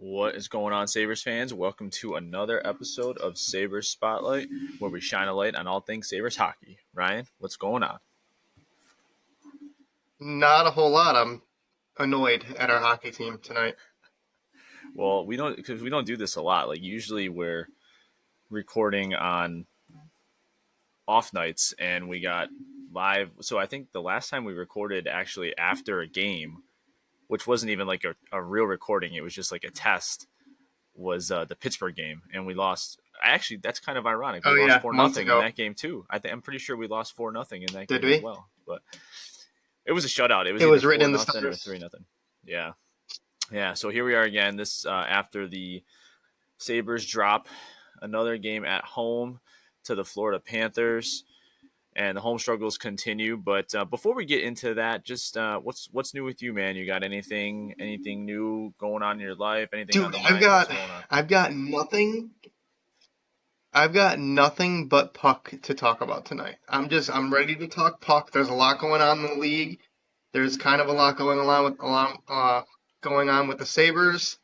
What is going on, Sabres fans? Welcome to another episode of Sabres Spotlight, where we shine a light on all things Sabres hockey. Ryan, what's going on? Not a whole lot. I'm annoyed at our hockey team tonight. Well, we don't do this a lot. Like usually we're recording on off nights, and we got live. So I think the last time we recorded actually after a game, which wasn't even like a real recording, it was just like a test, was the Pittsburgh game, and we lost. Actually, that's kind of ironic. We Oh lost yeah, four months nothing in ago. that game too. I'm pretty sure we lost 4-0 in that Did game as we? well. But it was a shutout. It was It either was written four in the nothing or three stars. nothing. Yeah, yeah. So here we are again. This after the Sabres drop another game at home to the Florida Panthers, and the home struggles continue. But before we get into that, just what's new with you, man? You got anything new going on in your life? Anything on Dude, the I've mind? What's got going on? I've got nothing I've got nothing but puck to talk about tonight. I'm ready to talk puck. There's a lot going on in the league. There's kind of a lot going on with the Sabres.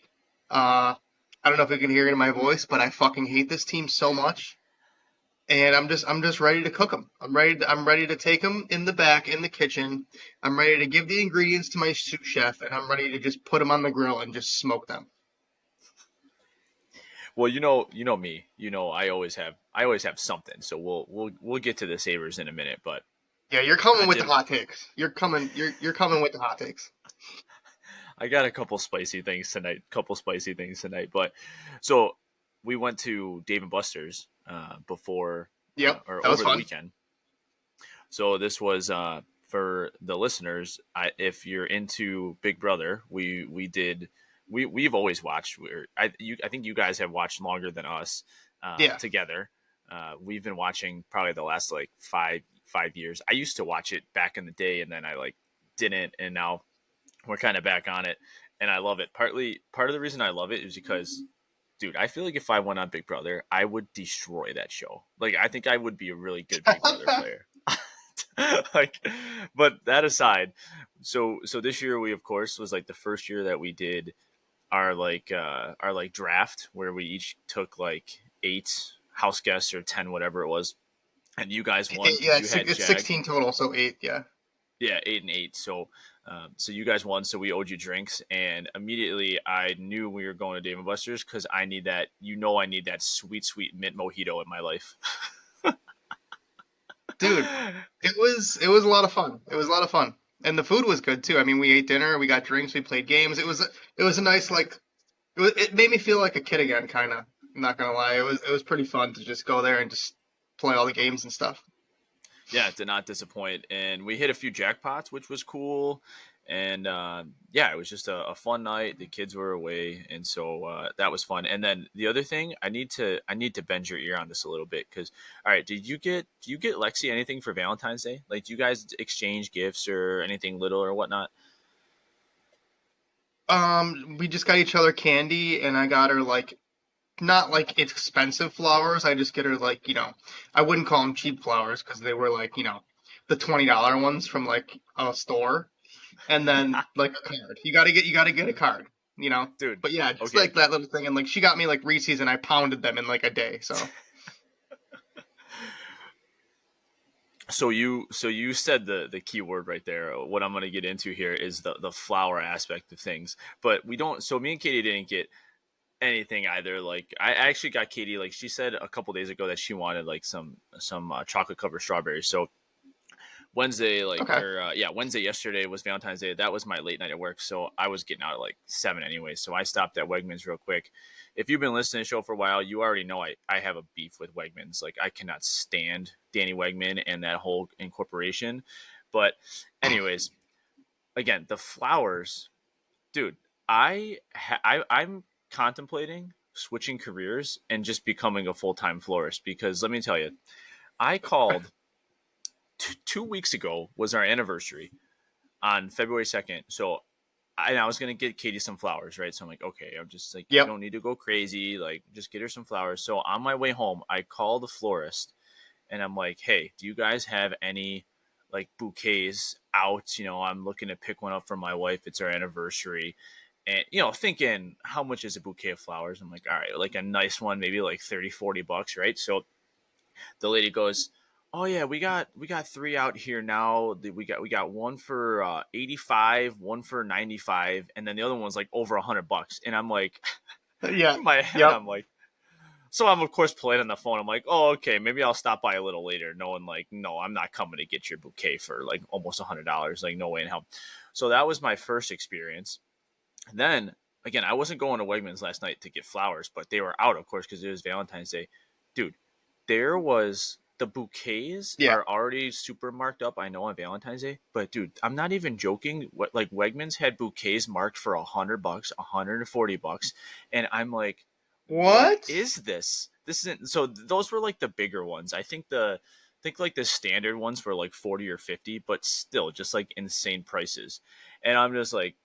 Uh I don't know if you can hear it in my voice, but I fucking hate this team so much. And I'm just ready to cook them. I'm ready to take them in the back in the kitchen. I'm ready to give the ingredients to my sous chef, and I'm ready to just put them on the grill and just smoke them. Well, you know me. I always have something. So we'll get to the Sabres in a minute. But Yeah, you're I coming with the did. hot takes. You're coming with the hot takes. I got a couple spicy things tonight. Couple spicy things tonight. But so we went to Dave and Buster's before Yep, or that was over the fun. weekend. So this was for the listeners. If you're into Big Brother, we've always watched. I think you guys have watched longer than us Yeah, together. We've been watching probably the last like five years. I used to watch it back in the day, and then I like didn't, and now we're kind of back on it, and I love it. Part of the reason I love it is because, dude, I feel like if I went on Big Brother, I would destroy that show. Like I think I would be a really good Big Brother player. Like, but that aside, so this year we of course was like the first year that we did our like draft where we each took like 8 house guests or 10 whatever it was, and you guys won because yeah. you had It's Jag. 16 total, so eight. Yeah. Yeah, 8 and 8. So you guys won, so we owed you drinks, and immediately I knew we were going to Dave and Buster's because I need that. I need that sweet, sweet mint mojito in my life. Dude, it was a lot of fun. It was a lot of fun, and the food was good too. I mean, we ate dinner, we got drinks, we played games. It was a nice like it made me feel like a kid again, kind of. I'm not gonna lie, it was pretty fun to just go there and just play all the games and stuff. Yeah, it did not disappoint, and we hit a few jackpots, which was cool. And yeah, it was just a fun night. The kids were away, and so that was fun. And then the other thing, I need to bend your ear on this a little bit because, all right, do you get Lexi anything for Valentine's Day? Like, do you guys exchange gifts or anything little or whatnot? We just got each other candy, and I got her like not like expensive flowers. I just get her like I wouldn't call them cheap flowers because they were like the $20 ones from like a store, and then like a card. You gotta get a card, you know. Dude, But yeah, just okay. like that little thing, and like she got me like Reese's, and I pounded them in like a day. So So you said the key word right there. What I'm going to get into here is the flower aspect of things. But we don't. So me and Katie didn't get anything either. Like I actually got Katie. Like she said a couple days ago that she wanted like some chocolate covered strawberries. So Wednesday, like okay. or yeah, Wednesday yesterday was Valentine's Day. That was my late night at work, so I was getting out at like 7 anyway. So I stopped at Wegmans real quick. If you've been listening to the show for a while, you already know I have a beef with Wegmans. Like I cannot stand Danny Wegman and that whole incorporation. But anyways, again, the flowers, dude. I'm contemplating switching careers and just becoming a full time florist because let me tell you, I called 2 weeks ago was our anniversary on February 2nd. So I was gonna get Katie some flowers, right? So I'm like, okay, I'm just like, you Yep. don't need to go crazy, like just get her some flowers. So on my way home, I call the florist and I'm like, hey, do you guys have any like bouquets out? I'm looking to pick one up for my wife. It's our anniversary. and thinking how much is a bouquet of flowers. I'm like, all right, like a nice one, maybe like 30-40 bucks, right? So the lady goes, "Oh yeah, we got three out here now. We got one for 85, one for 95, and then the other one's like over $100." And I'm like, Yeah. in my head, Yep. I'm like, so I'm of course polite on the phone. I'm like, "Oh, okay, maybe I'll stop by a little later." Knowing like, no, I'm not coming to get your bouquet for like almost $100. Like, no way in hell. So that was my first experience. Then again, I wasn't going to Wegmans last night to get flowers, but they were out, of course, because it was Valentine's Day. Dude, there was the bouquets Yeah. are already super marked up. I know on Valentine's Day, but dude, I'm not even joking. What like Wegmans had bouquets marked for $100, $140, and I'm like, what What? is this? This isn't. So those were like the bigger ones. I think like the standard ones were like 40 or 50, but still just like insane prices. And I'm just like,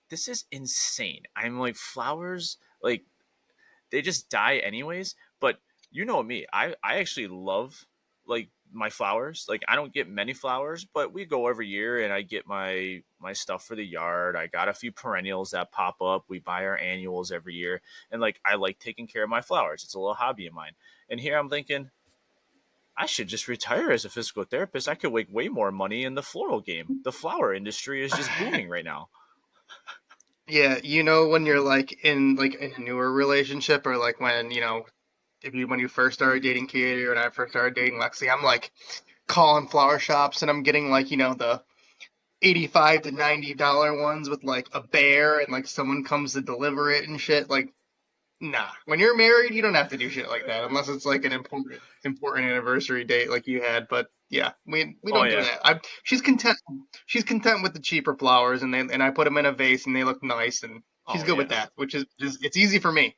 this is insane. I'm like, flowers, like they just die anyways. But you know me, I actually love like my flowers. Like I don't get many flowers, but we go every year and I get my stuff for the yard. I got a few perennials that pop up. We buy our annuals every year. And like I like taking care of my flowers. It's a little hobby of mine. And here I'm thinking, I should just retire as a physical therapist. I could make way more money in the floral game. The flower industry is just booming right now. Yeah, when you're like in a newer relationship, or like when, if you when you first started dating Katie, or when I first started dating Lexi, I'm like calling flower shops and I'm getting like, the 85 to $90 ones with like a bear, and like someone comes to deliver it and shit. Like, nah. When you're married, you don't have to do shit like that unless it's like an important anniversary date like you had. But yeah, we Oh don't do yeah. that. She's content. She's content with the cheaper flowers, and I put them in a vase and they look nice, and she's Oh good with yeah. that, which is just it's easy for me.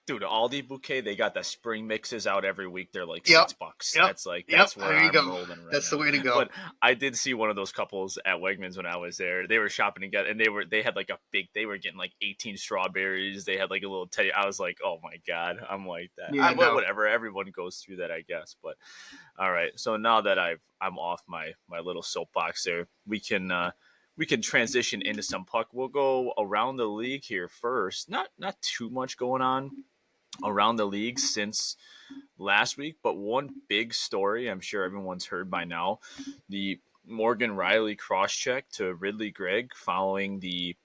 Dude, Aldi bouquet, they got the spring mixes out every week. They're like Yep. $6. Yep. That's like Yep. that's where There you I'm go. rolling right That's the now. way to go. But I did see one of those couples at Wegmans when I was there. They were shopping together and they had like they were getting like 18 strawberries. They had like a little teddy. I was like, oh my God. I'm like that. Yeah. But No. whatever. Everyone goes through that, I guess. But all right. So now that I'm off my little soapbox there, we can transition into some puck. We'll go around the league here first. Not too much going on around the league since last week, but one big story I'm sure everyone's heard by now: the Morgan Riley cross check to Ridley Gregg following the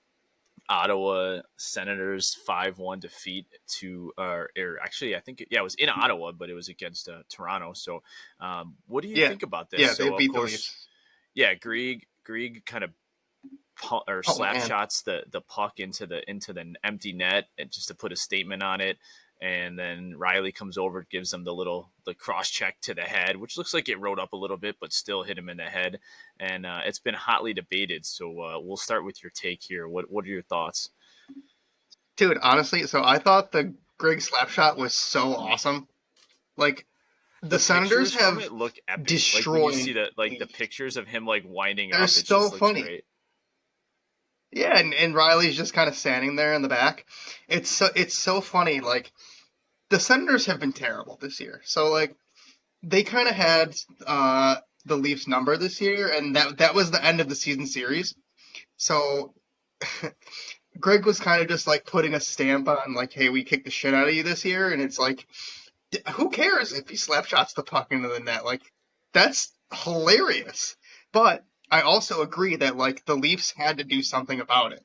Ottawa Senators 5-1 defeat to, or actually, I think, yeah, it was in Ottawa, but it was against Toronto. So, what do you Yeah. think about this? Yeah. They So, of beat the course, Leafs. yeah, Grieg kind of or Oh slap man. shots the puck into the empty net and just to put a statement on it. And then Riley comes over, gives him the cross check to the head, which looks like it rode up a little bit, but still hit him in the head. And it's been hotly debated. So we'll start with your take here. What are your thoughts? Dude, honestly, so I thought the Greg Slapshot was so awesome. Like, the The Senators pictures from have it look epic. Like when you see destroyed the me. pictures of him like winding They're up, it so just looks funny. great. Yeah, and Riley's just kind of standing there in the back. It's so funny. Like, the Senators have been terrible this year. So like they kind of had the Leafs number this year, and that was the end of the season series. So Greg was kind of just like putting a stamp on like, hey, we kicked the shit out of you this year, and it's like, who cares if he slap shots the puck into the net? Like, that's hilarious. But I also agree that like the Leafs had to do something about it.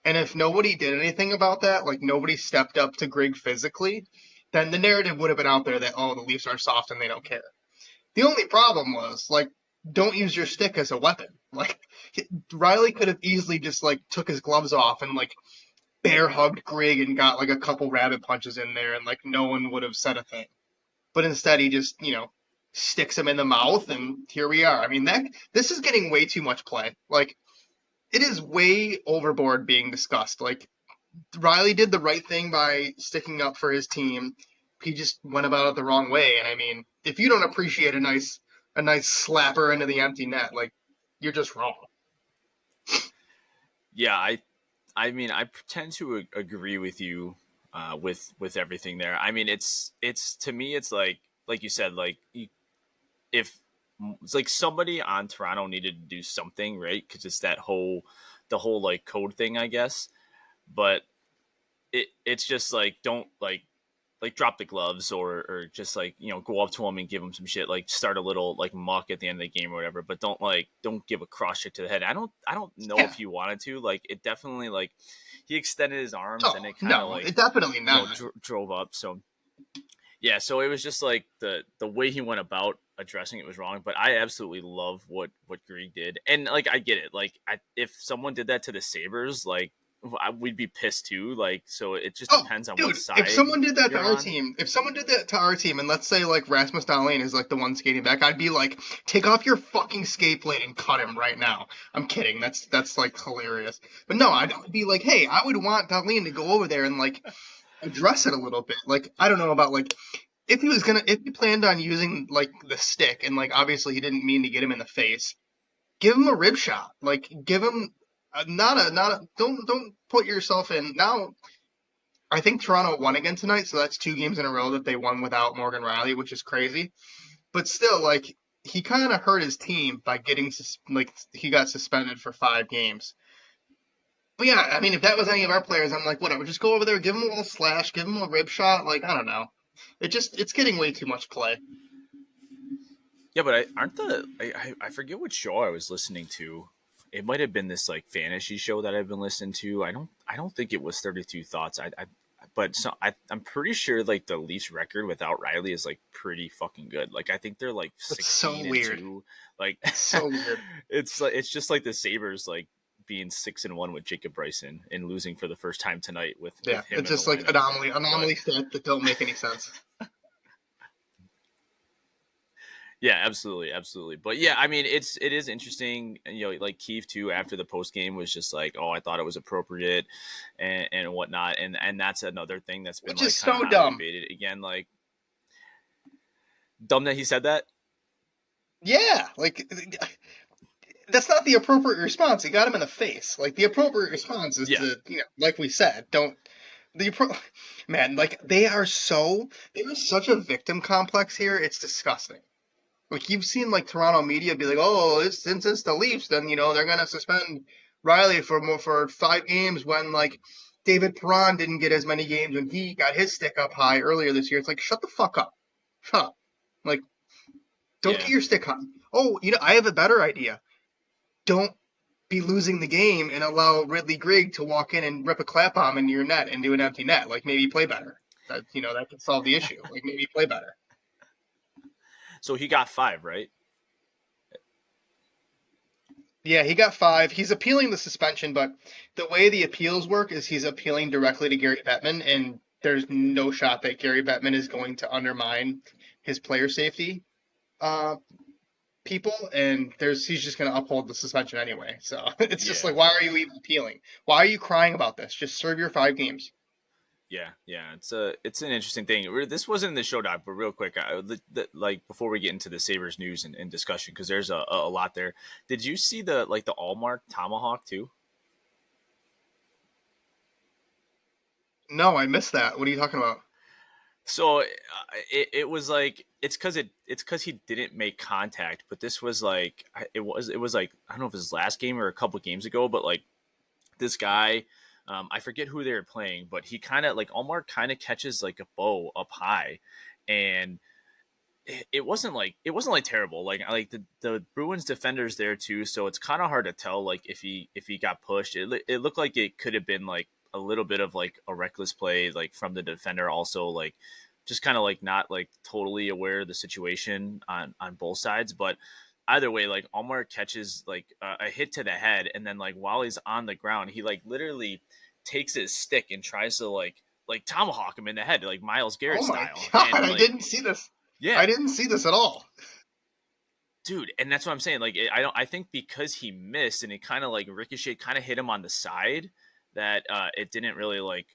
And if nobody did anything about that, like nobody stepped up to Greg physically, then the narrative would have been out there that, oh, the Leafs are soft and they don't care. The only problem was like, don't use your stick as a weapon. Like, Riley could have easily just like took his gloves off and like bear hugged Greg and got like a couple rabbit punches in there, and like no one would have said a thing. But instead, he just sticks him in the mouth, and here we are. I mean, that this is getting way too much play. Like, it is way overboard being discussed. Like, Riley did the right thing by sticking up for his team. He just went about it the wrong way. And I mean, if you don't appreciate a nice slapper into the empty net, like, you're just wrong. Yeah, I mean, I tend to agree with you with everything there. I mean, it's to me, it's like you said, like if it's like somebody on Toronto needed to do something, right? Because it's the whole like code thing, I guess. but it's just like don't like drop the gloves or just like go up to him and give him some shit, like start a little like muck at the end of the game or whatever, but don't give a cross check to the head. I don't know if Yeah. he wanted to, like it definitely like he extended his arms and Oh it kind of no, like it definitely not. drove up. So yeah, so it was just like the way he went about addressing it was wrong, but I absolutely love what Grieg did, and like I get it. Like if someone did that to the Sabres, like we'd be pissed too. Like so, it just Oh, depends on what dude, if side someone did that to you're our on. team, if someone did that to our team, and let's say like Rasmus Dahlin is like the one skating back, I'd be like, take off your fucking skate blade and cut him right now. I'm kidding. That's like hilarious. But no, I'd be like, hey, I would want Dahlin to go over there and like address it a little bit. Like I don't know about like if he planned on using like the stick and like obviously he didn't mean to get him in the face, give him a rib shot. Like give him. Not a, don't put yourself in now. I think Toronto won again tonight, so that's 2 games in a row that they won without Morgan Riley, which is crazy. But still, like he kind of hurt his team by getting like he got suspended for 5 games. But yeah, I mean, if that was any of our players, I'm like, whatever, just go over there, give him a little slash, give him a rib shot. Like I don't know, it's getting way too much play. Yeah, but aren't I forget what show I was listening to. It might have been this like fantasy show that I've been listening to. I don't think it was 32 Thoughts. But I'm pretty sure like the Leafs record without Riley is like pretty fucking good. Like I think they're like It's so 16 and weird. 2. Like It's so weird. it's just like the Sabres like being 6-1 with Jacob Bryson and losing for the first time tonight Yeah, with him it's in the just like lineup. But anomaly stats that don't make any sense. yeah, absolutely, absolutely. But yeah, I mean, it is interesting. Like Keefe too. After the post game was just like, oh, I thought it was appropriate, and whatnot. And that's another thing that's been Which like is kind of so highly dumb. debated. Again, like dumb that he said that. Yeah, like that's not the appropriate response. He got him in the face. Like the appropriate response is Yeah, to, like we said, don't the appro- man, like there's such a victim complex here. It's disgusting. Like you've seen like Toronto media be like, oh, since it's the Leafs, then they're gonna suspend Riley for 5 games when like David Perron didn't get as many games when he got his stick up high earlier this year. It's like shut the fuck up, shut up. Like don't get yeah, your stick high. Oh, I have a better idea. Don't be losing the game and allow Ridley Grigg to walk in and rip a clap bomb into your net and do an empty net. Like maybe play better. That could solve the issue. Like maybe play better. so he got 5, right? Yeah, he got 5. He's appealing the suspension, but the way the appeals work is he's appealing directly to Gary Bettman, and there's no shot that Gary Bettman is going to undermine his player safety uh, people, and he's just going to uphold the suspension anyway. So it's just Yeah, like, why are you even appealing? Why are you crying about this? Just serve your 5 games. yeah. It's an interesting thing. This wasn't in the show doc, but real quick, like before we get into the Sabres news and discussion, because there's a lot there. Did you see the Allmark tomahawk too? No, I missed that. What are you talking about? So it was like it's because he didn't make contact, but this was like it was like I don't know if it was his last game or a couple games ago, but like this guy, I forget who they were playing, but he kind of like Omar kind of catches like a bow up high, and it wasn't like terrible. Like the Bruins defenders there too, so it's kind of hard to tell like if he got pushed. It looked like it could have been like a little bit of like a reckless play like from the defender, also like just kind of like not like totally aware of the situation on both sides. But either way, like Omar catches like a hit to the head, and then like while he's on the ground, he like literally takes his stick and tries to like tomahawk him in the head, like Miles Oh Garrett my style, god, and I like didn't see this. yeah, I didn't see this at all. dude, and that's what I'm saying. Like, I think because he missed and it kind of like ricochet, kind of hit him on the side, that it didn't really like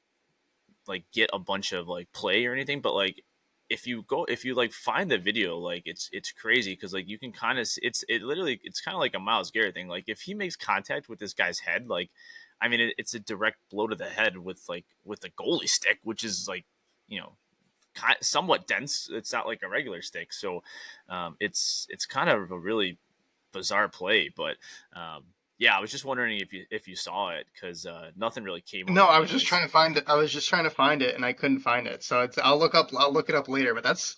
get a bunch of like play or anything. But like, if you like find the video, like it's crazy because like you can kind of it's kind of like a Miles Garrett thing. Like if he makes contact with this guy's head, like I mean it's a direct blow to the head with the goalie stick, which is like you know somewhat dense. It's not like a regular stick, so it's kind of a really bizarre play. But Yeah, I was just wondering if you saw it because nothing really came of No, it, I was just anyways. trying to find it. I was just trying to find it, and I couldn't find it. So I'll look it up later. But that's,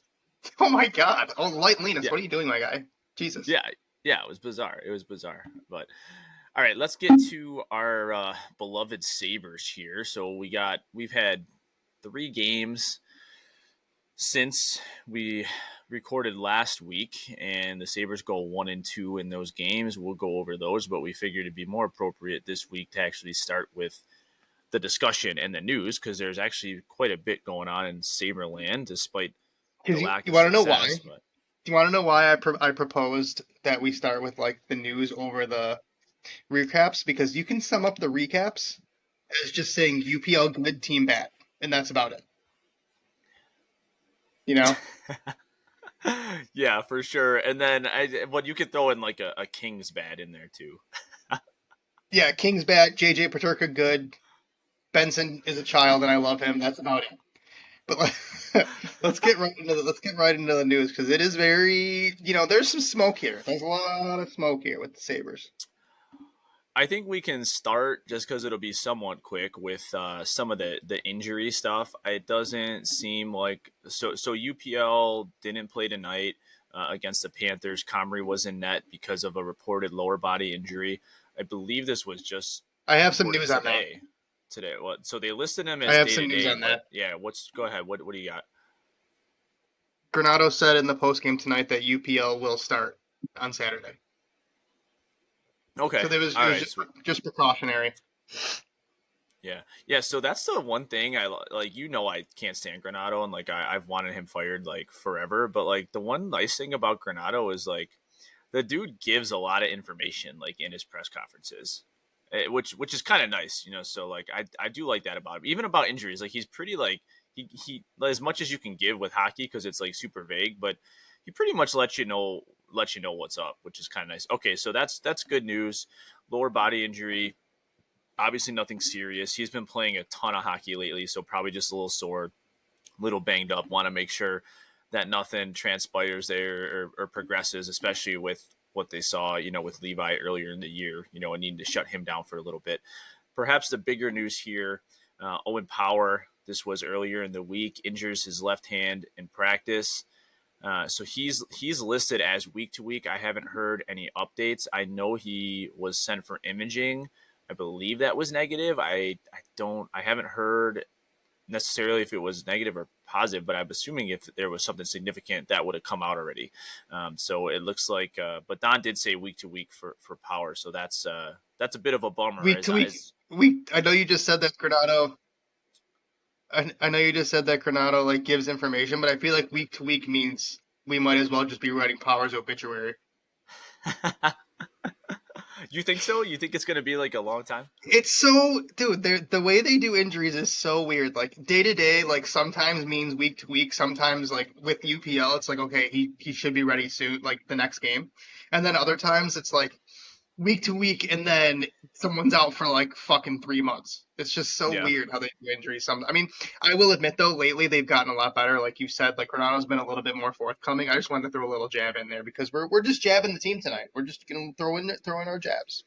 oh my god. Oh, Light Linus, Yeah, what are you doing, my guy? Jesus. yeah, yeah. It was bizarre. It was bizarre. But all right, let's get to our beloved Sabres here. So we've had 3 games since we recorded last week, and the Sabres go 1-2 in those games. We'll go over those, but we figured it'd be more appropriate this week to actually start with the discussion and the news because there's actually quite a bit going on in Saberland, despite the Because lack you of want to know why? success. But Do you want to know why I proposed that we start with like the news over the recaps? Because you can sum up the recaps as just saying UPL good, team bad, and that's about it. You know? yeah, for sure. And then well, you could throw in like a King's bad in there too. Yeah, King's bad, JJ Paterka good, Benson is a child and I love him. That's about it. But let's get right into the news because it is very, there's some smoke here. There's a lot of smoke here with the Sabres. I think we can start just because it'll be somewhat quick with some of the injury stuff. It doesn't seem like so UPL didn't play tonight against the Panthers. Comrie was in net because of a reported lower body injury. I believe this was just I have some reported news on that. today. Today, what? So they listed him I as have day to some news day, on but that. yeah. What's go ahead? What do you got? Granado said in the postgame tonight that UPL will start on Saturday. Okay, So all it was right, sweet. just precautionary. Yeah, yeah. So that's the one thing like. I can't stand Granado, and like I've wanted him fired like forever. But like the one nice thing about Granado is like the dude gives a lot of information like in his press conferences, which is kind of nice, So like I do like that about him, even about injuries. Like he's pretty like he as much as you can give with hockey because it's like super vague, but he pretty much lets you know what's up, which is kind of nice. Okay, so that's good news. Lower body injury, obviously nothing serious. He's been playing a ton of hockey lately, so probably just a little sore, a little banged up. Want to make sure that nothing transpires there or progresses, especially with what they saw, with Levi earlier in the year, and needing to shut him down for a little bit. Perhaps the bigger news here, Owen Power, this was earlier in the week, injures his left hand in practice. So he's listed as week to week. I haven't heard any updates. I know he was sent for imaging. I believe that was negative. I haven't heard necessarily if it was negative or positive, but I'm assuming if there was something significant that would have come out already. So it looks like, but Don did say week to week for Power, so that's a bit of a bummer. Week to week. I know you just said that Granado. I know you just said that Granado like gives information, but I feel like week to week means we might as well just be writing Power's obituary. You think so? You think it's going to be like a long time? It's so, dude. The way they do injuries is so weird. Like day to day, like sometimes means week to week. Sometimes, like with UPL, it's like okay, he should be ready soon, like the next game. And then other times, it's like week to week, and then someone's out for like fucking 3 months. It's just so Yeah. weird how they do injuries. I mean, I will admit though, lately they've gotten a lot better. Like you said, like Ronaldo's been a little bit more forthcoming. I just wanted to throw a little jab in there because we're just jabbing the team tonight. We're just gonna throw in our jabs.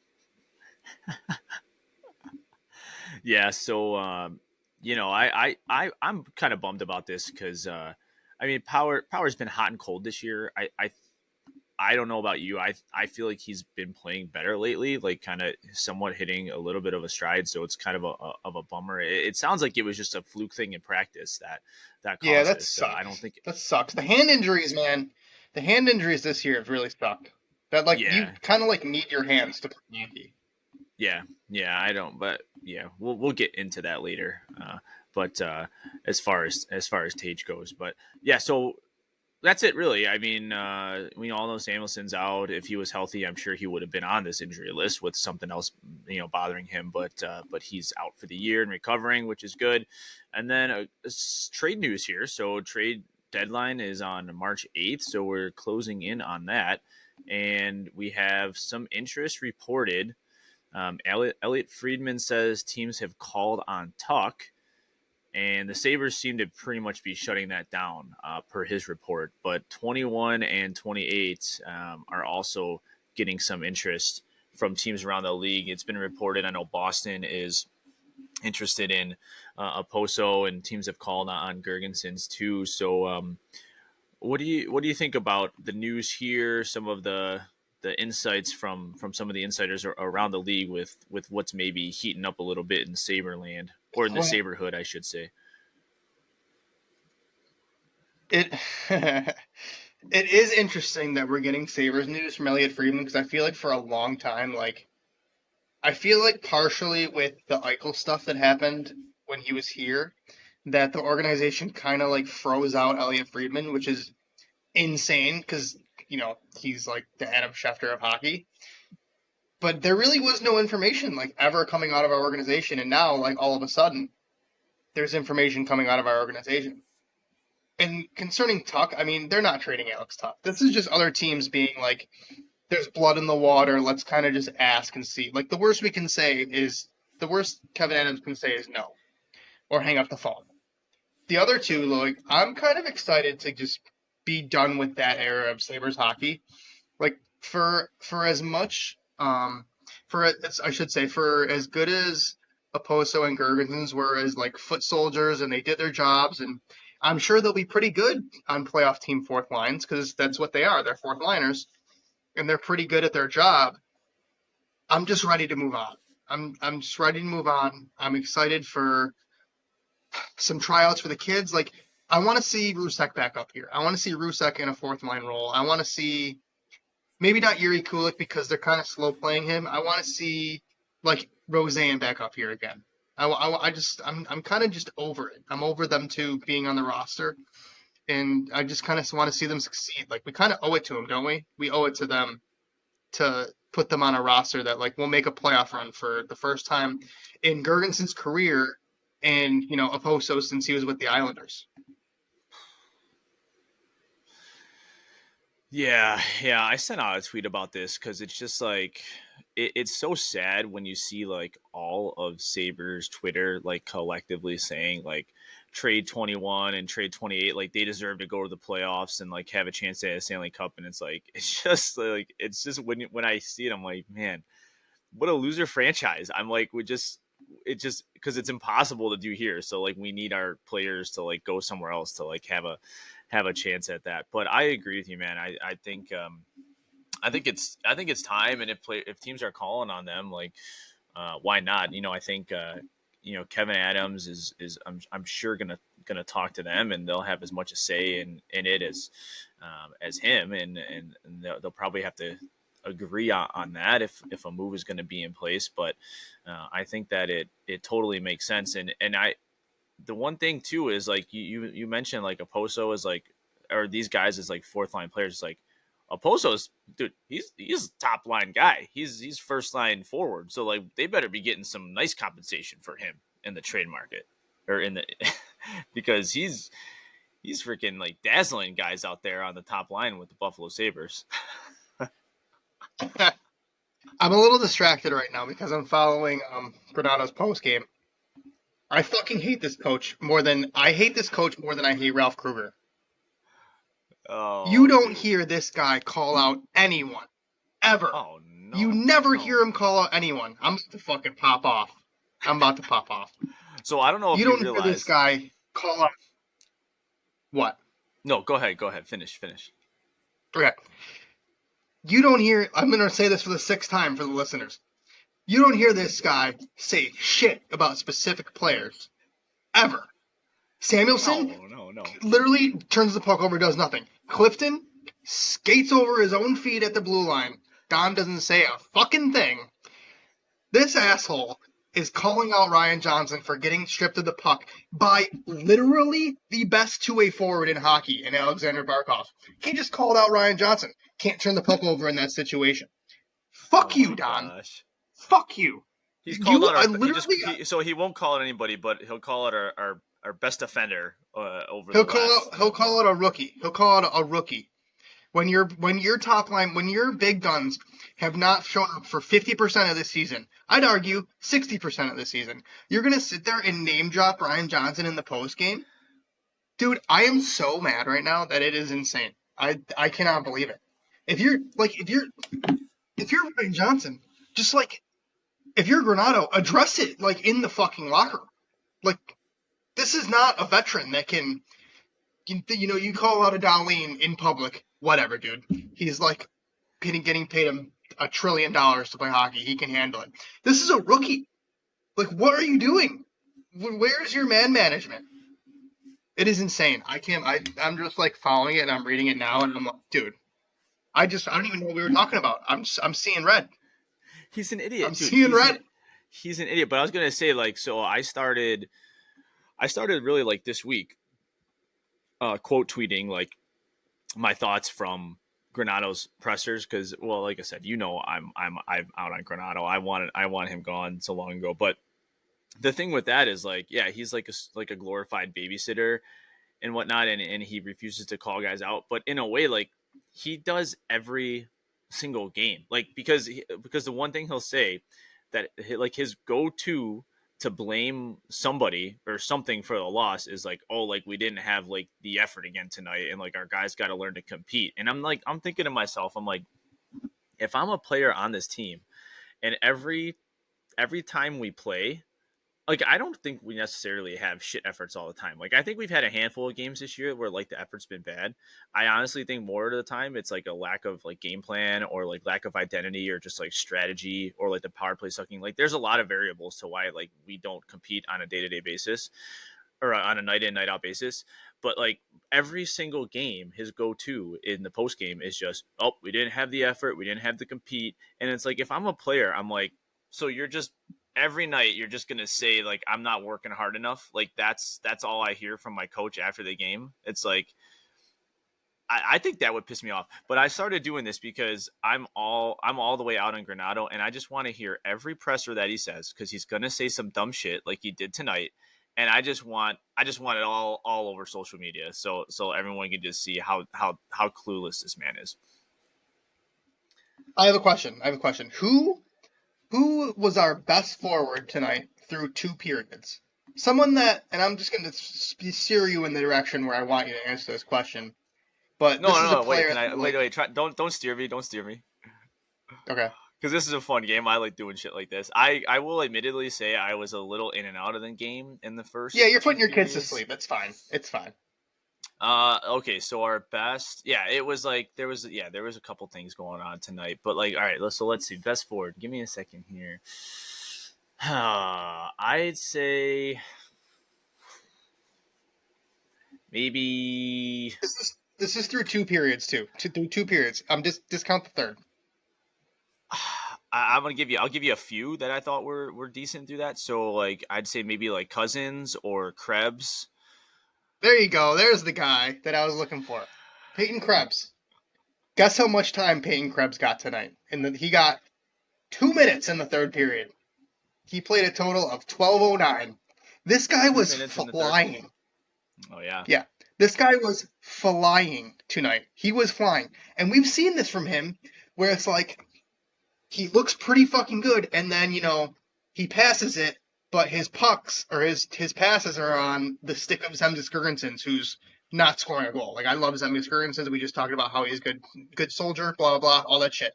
Yeah, so I'm kind of bummed about this because I mean Power's been hot and cold this year. I don't know about you. I feel like he's been playing better lately, like kind of somewhat hitting a little bit of a stride. So it's kind of a bummer. It sounds like it was just a fluke thing in practice that Yeah, caused that this. I don't sucks. think. That sucks. The hand injuries, man. The hand injuries this year have really sucked. That like you Yeah, kind of like need your hands to play hockey. yeah, yeah. I don't, but yeah, we'll get into that later. But as far as Tage goes, but yeah, so that's it, really. I mean, we all know Samuelson's out. If he was healthy, I'm sure he would have been on this injury list with something else, bothering him. But he's out for the year and recovering, which is good. And then trade news here. So trade deadline is on March 8th. So we're closing in on that, and we have some interest reported. Elliot Friedman says teams have called on Tuck, and the Sabres seem to pretty much be shutting that down per his report. But 21 and 28 are also getting some interest from teams around the league. It's been reported. I know Boston is interested in Oposo, and teams have called on Gergensons too. So, what do you think about the news here? Some of the insights from some of the insiders around the league with what's maybe heating up a little bit in Saberland, or in the When Saberhood, I should say. it it is interesting that we're getting Sabres news from Elliot Friedman because I feel like for a long time, like I feel like partially with the Eichel stuff that happened when he was here, that the organization kind of like froze out Elliot Friedman, which is insane because he's like the Adam Schefter of hockey. But there really was no information like ever coming out of our organization, and now like all of a sudden there's information coming out of our organization. And concerning Tuck, I mean they're not trading Alex Tuck. This is just other teams being like, there's blood in the water. Let's kind of just ask and see. Like the worst Kevin Adams can say is no or hang up the phone. The other two, like I'm kind of excited to just be done with that era of Sabres hockey. Like for as much I should say for as good as Oposo and Gergensons were as like foot soldiers and they did their jobs, and I'm sure they'll be pretty good on playoff team fourth lines because that's what they are. They're fourth liners and they're pretty good at their job. I'm just ready to move on. I'm just ready to move on. I'm excited for some tryouts for the kids. Like I want to see Rusek back up here. I want to see Rusek in a fourth line role. I want to see maybe not Yuri Kulik because they're kind of slow playing him. I want to see like Roseanne back up here again. I'm kind of just over it. I'm over them two being on the roster, and I just kind of want to see them succeed. Like we kind of owe it to them, don't we? We owe it to them to put them on a roster that like will make a playoff run for the first time in Gergenson's career, and Oposo since he was with the Islanders. Yeah, yeah. I sent out a tweet about this because it's just like it's so sad when you see like all of Sabres Twitter like collectively saying like trade 21 and trade 28, like they deserve to go to the playoffs and like have a chance at a Stanley Cup, and it's like it's just when I see it, I'm like, man, what a loser franchise. I'm like, it just because it's impossible to do here. So like we need our players to like go somewhere else to like have a chance at that. But I agree with you, man. I think it's time, and if teams are calling on them, like why not? I think Kevin Adams is I'm sure gonna talk to them, and they'll have as much a say in it as him, and they'll probably have to agree on that if a move is going to be in place. But I think that it totally makes sense, and I the one thing too is like you mentioned like Oposo is like, or these guys is like fourth line players. It's like Oposo's dude, he's a top line guy. He's first line forward. So like they better be getting some nice compensation for him in the trade market or in the because he's freaking like dazzling guys out there on the top line with the Buffalo Sabres. I'm a little distracted right now because I'm following Granato's post game. I hate this coach more than I hate Ralph Kruger. You Oh, don't dude. hear this guy call out anyone ever. Oh You no, never hear no. him call out anyone. I'm about to fucking pop off. I'm about to pop off. So I don't know if You you don't hear this realize. guy call out what? No, go ahead. Go ahead. Finish. Okay. You don't hear. I'm gonna say this for the sixth time for the listeners. You don't hear this guy say shit about specific players ever. Samuelson No, no, no. literally turns the puck over, does nothing. Clifton skates over his own feet at the blue line. Don doesn't say a fucking thing. This asshole is calling out Ryan Johnson for getting stripped of the puck by literally the best two-way forward in hockey in Alexander Barkov. He just called out Ryan Johnson. Can't turn the puck over in that situation. Fuck Oh you, my Don. gosh. Fuck you. He's called out I our. literally. So he won't call out anybody, but he'll call out our best defender over the last. He'll call out a rookie. He'll call out a rookie. When your top line, when your big guns have not shown up for 50% of this season, I'd argue 60% of the season, you're gonna sit there and name drop Ryan Johnson in the post game, dude. I am so mad right now that it is insane. I cannot believe it. If you're Ryan Johnson, Just like if you're Granado, address it like in the fucking locker room. Like this is not a veteran that can you call out a Darlene in public, whatever, dude. He's like getting paid him $1 trillion to play hockey. He can handle it. This is a rookie. Like, what are you doing? Where's your man management? It is insane. I can't. I'm just like following it and I'm reading it now and I'm like, dude. I don't even know what we were talking about. I'm seeing red. He's an I'm idiot, dude. seeing red. He's an idiot. But I was gonna say, like, so I started really like this week, quote tweeting like my thoughts from Granado's pressers because, well, like I said, I'm out on Granado. I want him gone so long ago. But the thing with that is like, yeah, he's like a glorified babysitter and whatnot, and he refuses to call guys out. But in a way, like he does every single game, like because the one thing he'll say that like his go to blame somebody or something for the loss is like, oh, like we didn't have like the effort again tonight, and like our guys got to learn to compete. And I'm thinking to myself, I'm like, if I'm a player on this team, and every time we play, like I don't think we necessarily have shit efforts all the time. Like I think we've had a handful of games this year where like the effort's been bad. I honestly think more of the time it's like a lack of like game plan or like lack of identity or just like strategy or like the power play sucking. Like there's a lot of variables to why like we don't compete on a day-to-day basis or on a night in night out basis. But like every single game, his go-to in the post game is just, oh, we didn't have the effort, we didn't have to compete. And it's like if I'm a player, I'm like, so you're just every night you're just gonna say like I'm not working hard enough. Like that's all I hear from my coach after the game. It's like I think that would piss me off. But I started doing this because I'm all the way out on Granado, and I just want to hear every presser that he says because he's gonna say some dumb shit like he did tonight. And I just want it all over social media so everyone can just see how clueless this man is. I have a question. Who was our best forward tonight through 2 periods? Someone that, and I'm just going to steer you in the direction where I want you to answer this question. But No, this is a no, no. Wait, player can that I like, wait? Try don't steer me. Don't steer me. okay, Because this is a fun game. I like doing shit like this. I will admittedly say I was a little in and out of the game in the yeah, first you're two putting your kids to periods. sleep. It's fine. It's fine. Okay, so our best, yeah, it was like there was a couple things going on tonight, but like, all right, let's see, best forward. Give me a second here. I'd say maybe This is through 2 periods too. Through 2 periods. Just discount the third. I'm gonna give you. I'll give you a few that I thought were decent through that. So like, I'd say maybe like Cousins or Krebs. There you go. There's the guy that I was looking for. Peyton Krebs. Guess how much time Peyton Krebs got tonight? He got 2 minutes in the third period. He played a total of 12:09. This guy Two was minutes in the third. flying. Oh yeah. Yeah, this guy was flying tonight. He was flying, and we've seen this from him, where it's like he looks pretty fucking good, and then he passes it, but his pucks or his passes are on the stick of Zemgus Girgensons, who's not scoring a goal. Like I love Zemgus Girgensons. We just talked about how he's good soldier, blah blah blah, all that shit.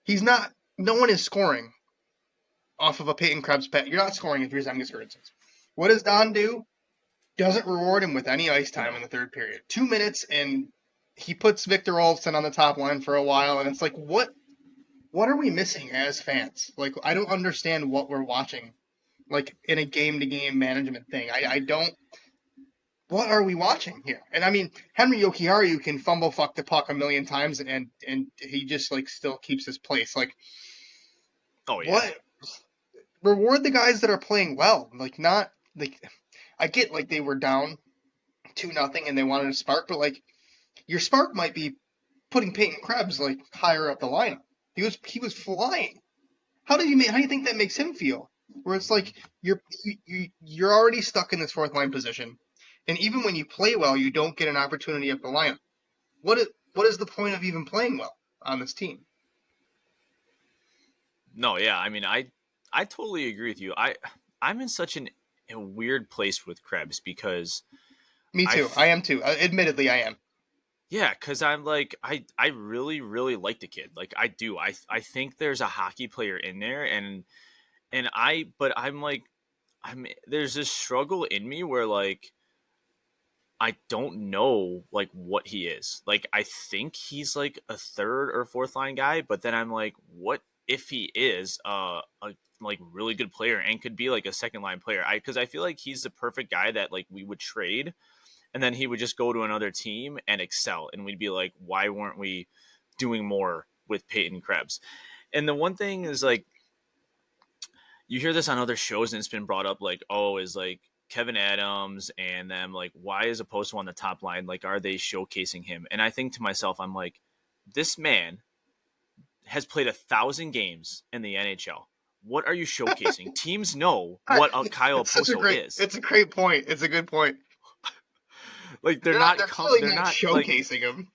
He's not. No one is scoring off of a Peyton Krebs pet. You're not scoring if you're Zemgus Girgensons. What does Don do? Doesn't reward him with any ice time No. in the third period. 2 minutes, and he puts Victor Olofsson on the top line for a while, and it's like, what are we missing as fans? Like, I don't understand what we're watching, like in a game to game management thing. I don't. What are we watching here? And I mean, Henry Yokiharu can fumble fuck the puck a million times, and he just like still keeps his place. Like, Oh yeah. what? Reward the guys that are playing well. Like, not like I get like they were down 2-0 and they wanted a spark, but like your spark might be putting Peyton Krebs like higher up the lineup. He was flying. How do you think that makes him feel? Where it's like you're already stuck in this fourth line position, and even when you play well, you don't get an opportunity up the lineup. What is the point of even playing well on this team? No, yeah. I mean, I totally agree with you. I'm in such a weird place with Krebs because Me I too. I am too. Admittedly, I am. Yeah, because I'm like I really really like the kid. Like I do. I think there's a hockey player in there, and I but I'm like I'm there's this struggle in me where like I don't know like what he is. Like I think he's like a third or fourth line guy, but then I'm like, what if he is a like really good player and could be like a second line player? I because I feel like he's the perfect guy that like we would trade and then he would just go to another team and excel, and we'd be like, why weren't we doing more with Peyton Krebs? And the one thing is like you hear this on other shows and it's been brought up like, oh, is like Kevin Adams and them like, why is Oposo on the top line? Like, are they showcasing him? And I think to myself, I'm like, this man has played 1,000 games in the NHL. What are you showcasing? Teams know what a Kyle It's such a Oposo great, is. it's a great point. It's a good point. Like They're clearly they're not not like showcasing him.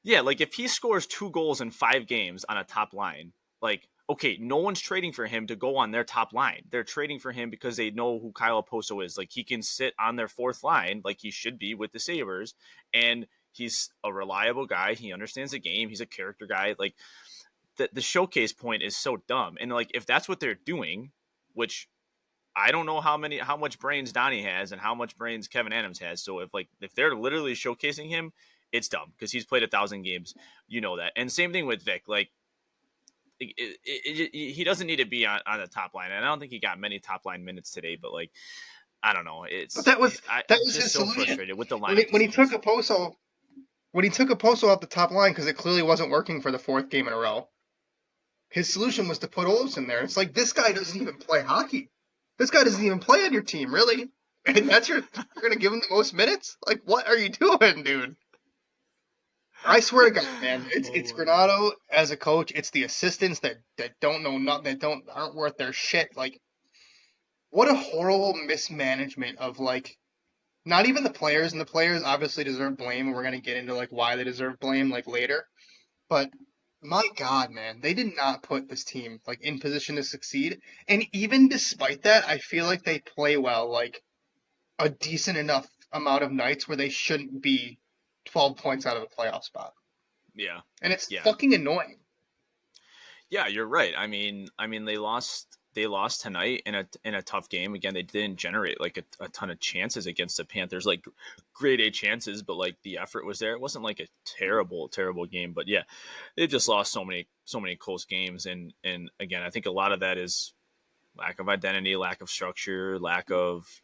yeah, like if he scores 2 goals in 5 games on a top line, like okay, no one's trading for him to go on their top line. They're trading for him because they know who Kyle Oposo is. Like he can sit on their fourth line, like he should be with the Sabres, and he's a reliable guy. He understands the game. He's a character guy. Like the showcase point is so dumb. And like if that's what they're doing, which I don't know how much brains Donnie has and how much brains Kevin Adams has. So if they're literally showcasing him, it's dumb because he's played 1,000 games. You know that. And same thing with Vic. Like he doesn't need to be on the top line. And I don't think he got many top line minutes today. But like I don't know. But that I'm was just his so solution frustrated with the when he lineup when he took decisions. a Poso when he took a Poso off the top line because it clearly wasn't working for the fourth game in a row. His solution was to put Olsen there. It's like this guy doesn't even play hockey. This guy doesn't even play on your team, really. And you're gonna give him the most minutes? Like what are you doing, dude? I swear to God, man, it's Oh my god. Granato as a coach. It's the assistants that don't know nothing, that aren't worth their shit. Like what a horrible mismanagement of like not even the players, and the players obviously deserve blame, and we're gonna get into like why they deserve blame like later. But my God, man, they did not put this team like in position to succeed. And even despite that, I feel like they play well, like a decent enough amount of nights where they shouldn't be 12 points out of a playoff spot. Yeah. And it's Yeah. fucking annoying. Yeah, you're right. I mean, they lost tonight in a tough game. Again, they didn't generate like a ton of chances against the Panthers, like grade A chances, but like the effort was there. It wasn't like a terrible game, but yeah, they've just lost so many close games, and again, I think a lot of that is lack of identity, lack of structure, lack of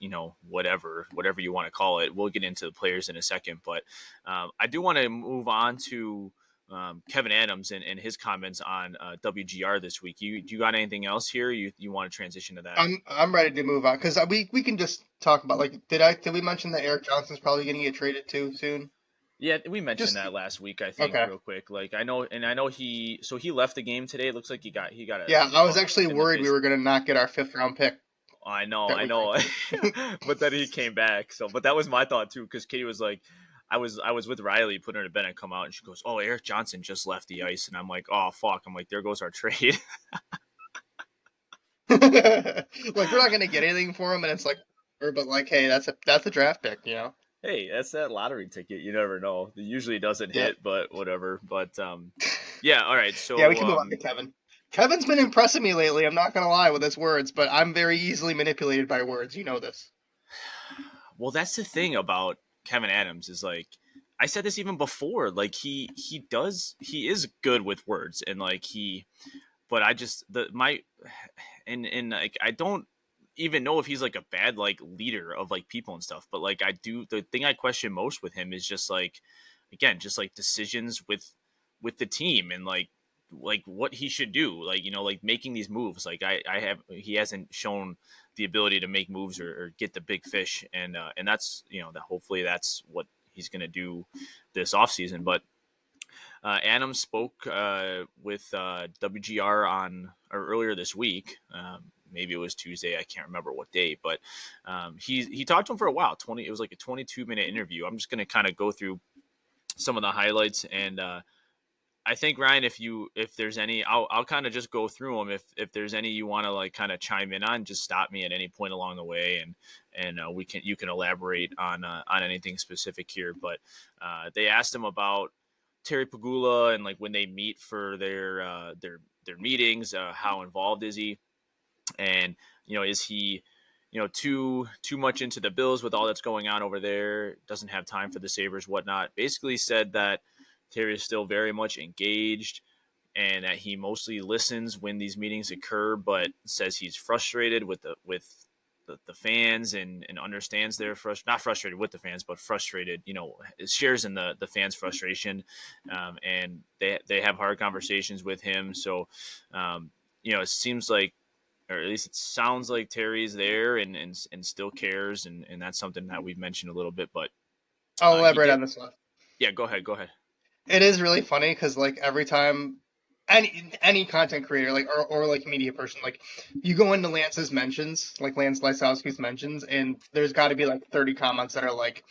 whatever you want to call it. We'll get into the players in a second, but I do want to move on to Kevin Adams and his comments on WGR this week. You got anything else here? You want to transition to that? I'm ready to move on because we can just talk about like did we mention that Eric Johnson's probably going to get traded too soon? Yeah, we mentioned Just that last week. I think okay. real quick. Like I know he left the game today. It looks like he got Yeah, a I was puck actually in the worried we face. were going to not get our fifth round pick I know, that I we know, think. but then he came back. So, but that was my thought too, because Katie was like, I was with Riley, putting her to bed, and come out, and she goes, "Oh, Eric Johnson just left the ice," and I'm like, "Oh fuck!" I'm like, "There goes our trade." Like we're not gonna get anything for him, and it's like, but like, hey, that's a draft pick, you know? Hey, that's that lottery ticket. You never know. It usually doesn't Yep. hit, but whatever. But yeah. All right. Yeah, we So can move on to Kevin. Kevin's been impressing me lately. I'm not gonna lie with his words, but I'm very easily manipulated by words. You know this. well, that's the thing about Kevin Adams is like I said this even before. Like he is good with words and like but I just the my and like I don't even know if he's like a bad like leader of like people and stuff, but like I do the thing I question most with him is just like again just like decisions with the team and like what he should do like like making these moves like I have he hasn't shown the ability to make moves or get the big fish and that's that hopefully that's what he's going to do this offseason. But Adam spoke with WGR on or earlier this week. Maybe it was Tuesday. I can't remember what day, but he talked to him for a while. It was like a 22-minute interview. I'm just going to kind of go through some of the highlights and I think Ryan, if there's any, I'll kind of just go through them. If there's any you want to like kind of chime in on, just stop me at any point along the way, and we can you can elaborate on anything specific here. But they asked him about Terry Pagula and like when they meet for their meetings, how involved is he, and is he too much into the Bills with all that's going on over there, doesn't have time for the Sabres, whatnot. Basically said that Terry is still very much engaged and that he mostly listens when these meetings occur, but says he's frustrated with the fans and understands their not frustrated with the fans, but frustrated, shares in the fans' frustration. And they have hard conversations with him. So, it seems like, or at least it sounds like Terry's there and still cares. And that's something that we've mentioned a little bit, but I'll he elaborate did. on this one. Yeah, go ahead. Go ahead. It is really funny because like every time any content creator like or like media person like you go into Lance's mentions like Lance Lysowski's mentions and there's got to be like 30 comments that are like,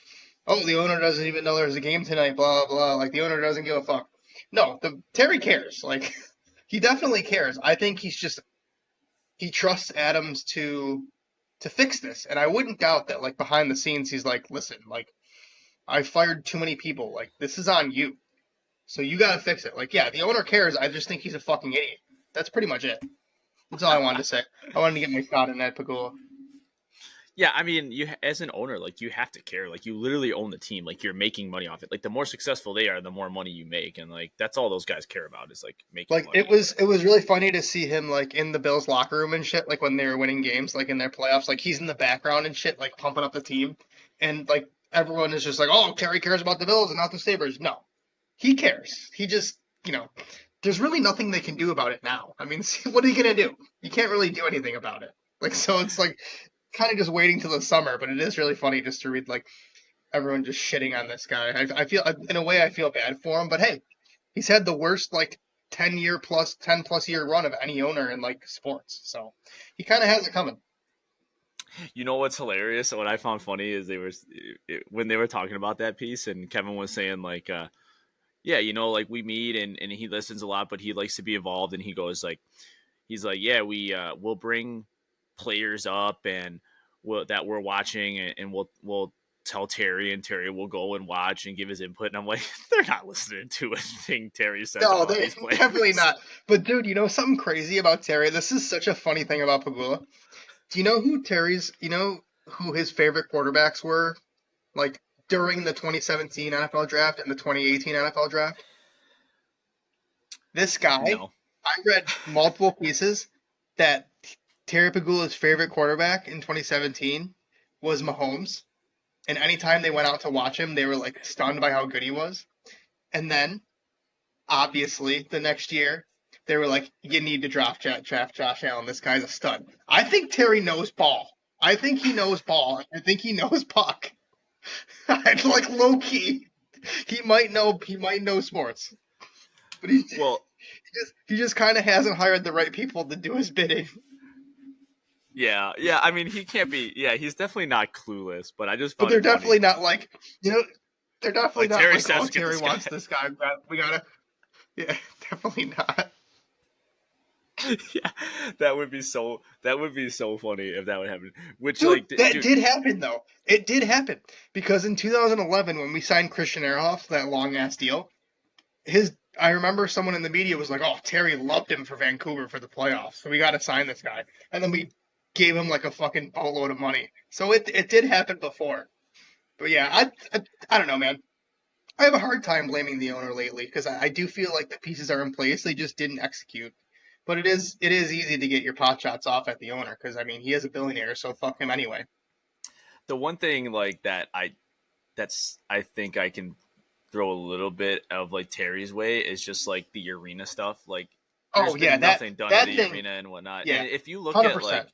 oh, the owner doesn't even know there's a game tonight, blah blah, like the owner doesn't give a fuck. No, the Terry cares. Like he definitely cares. I think he trusts Adams to fix this, and I wouldn't doubt that like behind the scenes he's like, listen, like I fired too many people, like this is on you. So you gotta fix it. Like, yeah, the owner cares. I just think he's a fucking idiot. That's pretty much it. That's all I wanted to say. I wanted to get my shot in that Pagula. Yeah, I mean, you as an owner, like you have to care. Like you literally own the team. Like you're making money off it. Like the more successful they are, the more money you make, and like that's all those guys care about is like making Like money. But it was really funny to see him like in the Bills locker room and shit, like when they were winning games, like in their playoffs, like he's in the background and shit, like pumping up the team. And like everyone is just like, oh, Terry cares about the Bills and not the Sabres. No. He cares. He just there's really nothing they can do about it now. I mean, what are you gonna do? You can't really do anything about it. Like so it's like kind of just waiting till the summer, but it is really funny just to read like everyone just shitting on this guy. I feel in a way I feel bad for him, but hey, he's had the worst like 10 plus year run of any owner in like sports, so he kind of has it coming. you know what's hilarious? What I found funny is when they were talking about that piece, and Kevin was saying like, yeah, like we meet and he listens a lot, but he likes to be involved, and he goes like, he's like, yeah, we'll bring players up and that we're watching, and we'll tell Terry, and Terry will go and watch and give his input. And I'm like, they're not listening to a thing Terry says No, about they these definitely players. not. But dude, you know something crazy about Terry? This is such a funny thing about Pagula. Do you know who Terry's? You know who his favorite quarterbacks were? Like during the 2017 NFL draft and the 2018 NFL draft. This guy, No. I read multiple pieces that Terry Pagula's favorite quarterback in 2017 was Mahomes, and anytime they went out to watch him, they were like stunned by how good he was. And then, obviously, the next year, they were like, "You need to draft Josh Allen. This guy's a stud." I think Terry knows ball. I think he knows ball. I think he knows puck. Like low key, he might know sports, but Well, he just kind of hasn't hired the right people to do his bidding. yeah. I mean, he can't be. Yeah, he's definitely not clueless. But I just But found they're it funny. definitely not like you know they're definitely Like not Terry like, oh, says, get Terry this guy. wants this guy. We gotta, yeah, definitely not. Yeah, that would be so. That would be so funny if that would happen. Which, Dude, like, that dude, did happen though. It did happen because in 2011 when we signed Christian Ehrhoff to that long ass deal, I remember someone in the media was like, "Oh, Terry loved him for Vancouver for the playoffs, so we got to sign this guy." And then we gave him like a fucking boatload of money. So it did happen before. But yeah, I don't know, man. I have a hard time blaming the owner lately because I do feel like the pieces are in place. They just didn't execute. But it is easy to get your pot shots off at the owner because I mean he is a billionaire, so fuck him anyway. the one thing like I think I can throw a little bit of like Terry's way is just like the arena stuff. Like, Oh there's yeah, been nothing done to that the thing, arena and whatnot. And yeah, if you look at 100%.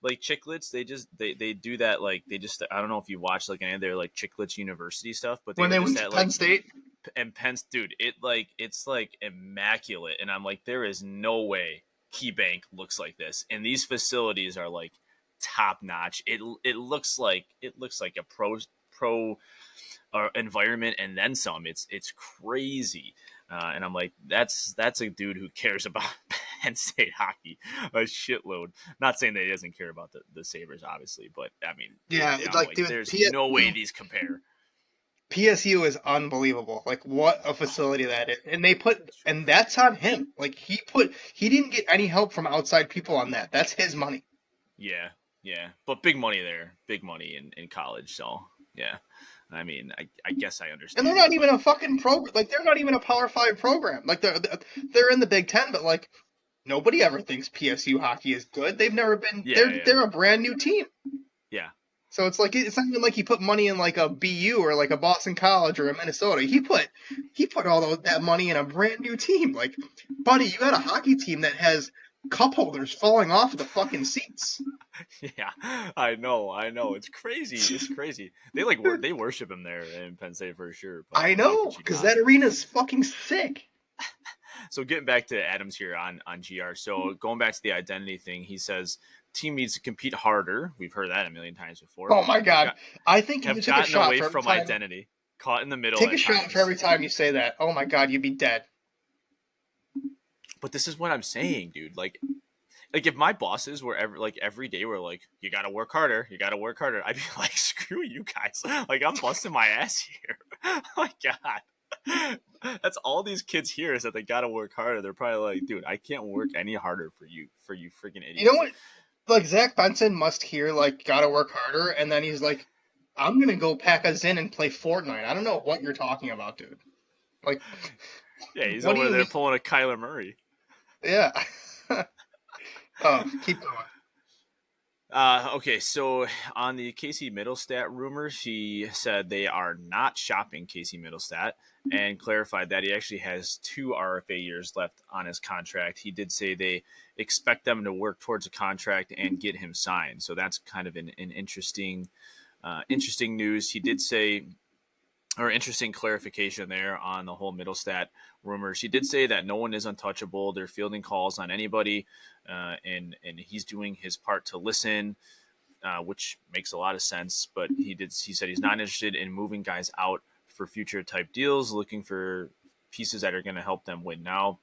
like Chicklets, they do that. Like they just, I don't know if you watch like any of their like Chicklets University stuff, but they When were they just went to at Penn like, State, and Penn's, dude, it's like immaculate, and I'm like, there is no way KeyBank looks like this, and these facilities are like top notch. It looks like a pro environment and then some. It's crazy. And I'm like, that's a dude who cares about Penn State hockey a shitload. Not saying that he doesn't care about the Sabres, obviously, but I mean, Yeah, I'm like like, dude, there's no way these compare. PSU is unbelievable. Like what a facility that is. And that's on him. Like he didn't get any help from outside people on that. That's his money. Yeah, yeah, but big money there, big money in college. So yeah, I mean, I guess I And they're understand it, not even but a fucking program. Like they're not even a Power 5 program. Like they're in the Big 10, but like nobody ever thinks PSU hockey is good. They've never been yeah, yeah, they're a brand new team. yeah. So it's like it's not even like he put money in like a BU or like a Boston College or a Minnesota. He put all that money in a brand new team. Like, buddy, you got a hockey team that has cup holders falling off the fucking seats. Yeah, I know. It's crazy. It's crazy. They worship him there in Penn State for sure. But I how know, could you because not? that arena's fucking sick. So getting back to Adams here on GR. So going back to the identity thing, he says team needs to compete harder. We've heard that a million times before. Oh my Have god, got I think if you have took a gotten shot away for every from time, identity, caught in the middle take a at shot for times. every time you say that. Oh my god, you'd be dead. But this is what I'm saying, dude. Like if my bosses were every day were like, you gotta work harder, you gotta work harder, I'd be like, screw you guys. Like I'm busting my ass here. Oh my god. That's all these kids hear is that they gotta work harder. They're probably like, dude, I can't work any harder for you freaking You know idiots. what? Like Zach Benson must hear like gotta work harder, and then he's like, I'm gonna go pack a Zin and play Fortnite. I don't know what you're talking about, dude. Like, Yeah, he's what do over you there mean? pulling a Kyler Murray. Yeah. Oh, keep going. Okay, so on the Casey Middlestat rumors, he said they are not shopping Casey Middlestat and clarified that he actually has 2 RFA years left on his contract. He did say they expect them to work towards a contract and get him signed. So that's kind of an interesting news. He did say, or interesting clarification there on the whole Middlestat rumors. He did say that no one is untouchable. They're fielding calls on anybody, and he's doing his part to listen, which makes a lot of sense. But he said he's not interested in moving guys out for future type deals, looking for pieces that are going to help them win now.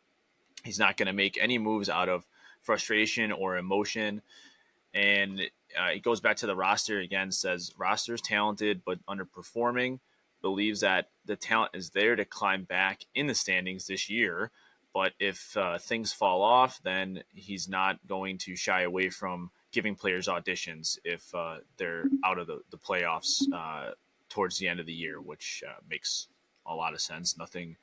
He's not going to make any moves out of frustration or emotion. And it goes back to the roster again. Says roster is talented but underperforming. Believes that the talent is there to climb back in the standings this year. But if things fall off, then he's not going to shy away from giving players auditions if they're out of the playoffs towards the end of the year, which makes a lot of sense. Nothing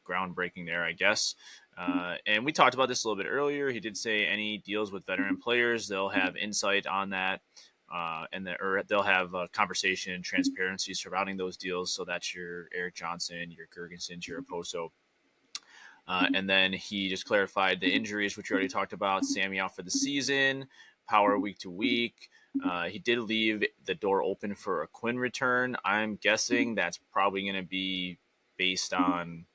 groundbreaking there, I guess. And we talked about this a little bit earlier. He did say any deals with veteran players, they'll have insight on that, or they'll have a conversation and transparency surrounding those deals. So that's your Eric Johnson, your Gergensons, your Oposo. And then he just clarified the injuries, which we already talked about. Sammy out for the season, Power week to week. He did leave the door open for a Quinn return. I'm guessing that's probably going to be based on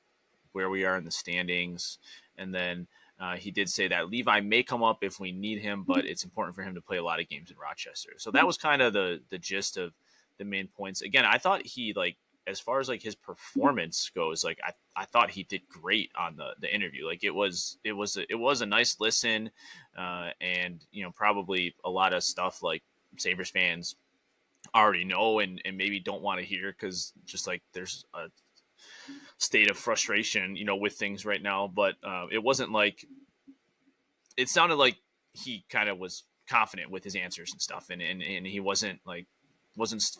where we are in the standings. And then he did say that Levi may come up if we need him, but it's important for him to play a lot of games in Rochester. So that was kind of the gist of the main points. Again, I thought he as far as his performance goes, I thought he did great on the interview. Like it was a nice listen, and probably a lot of stuff like Sabres fans already know and maybe don't want to hear because just there's a state of frustration, with things right now. But it wasn't like it sounded like he kind of was confident with his answers and stuff, and he wasn't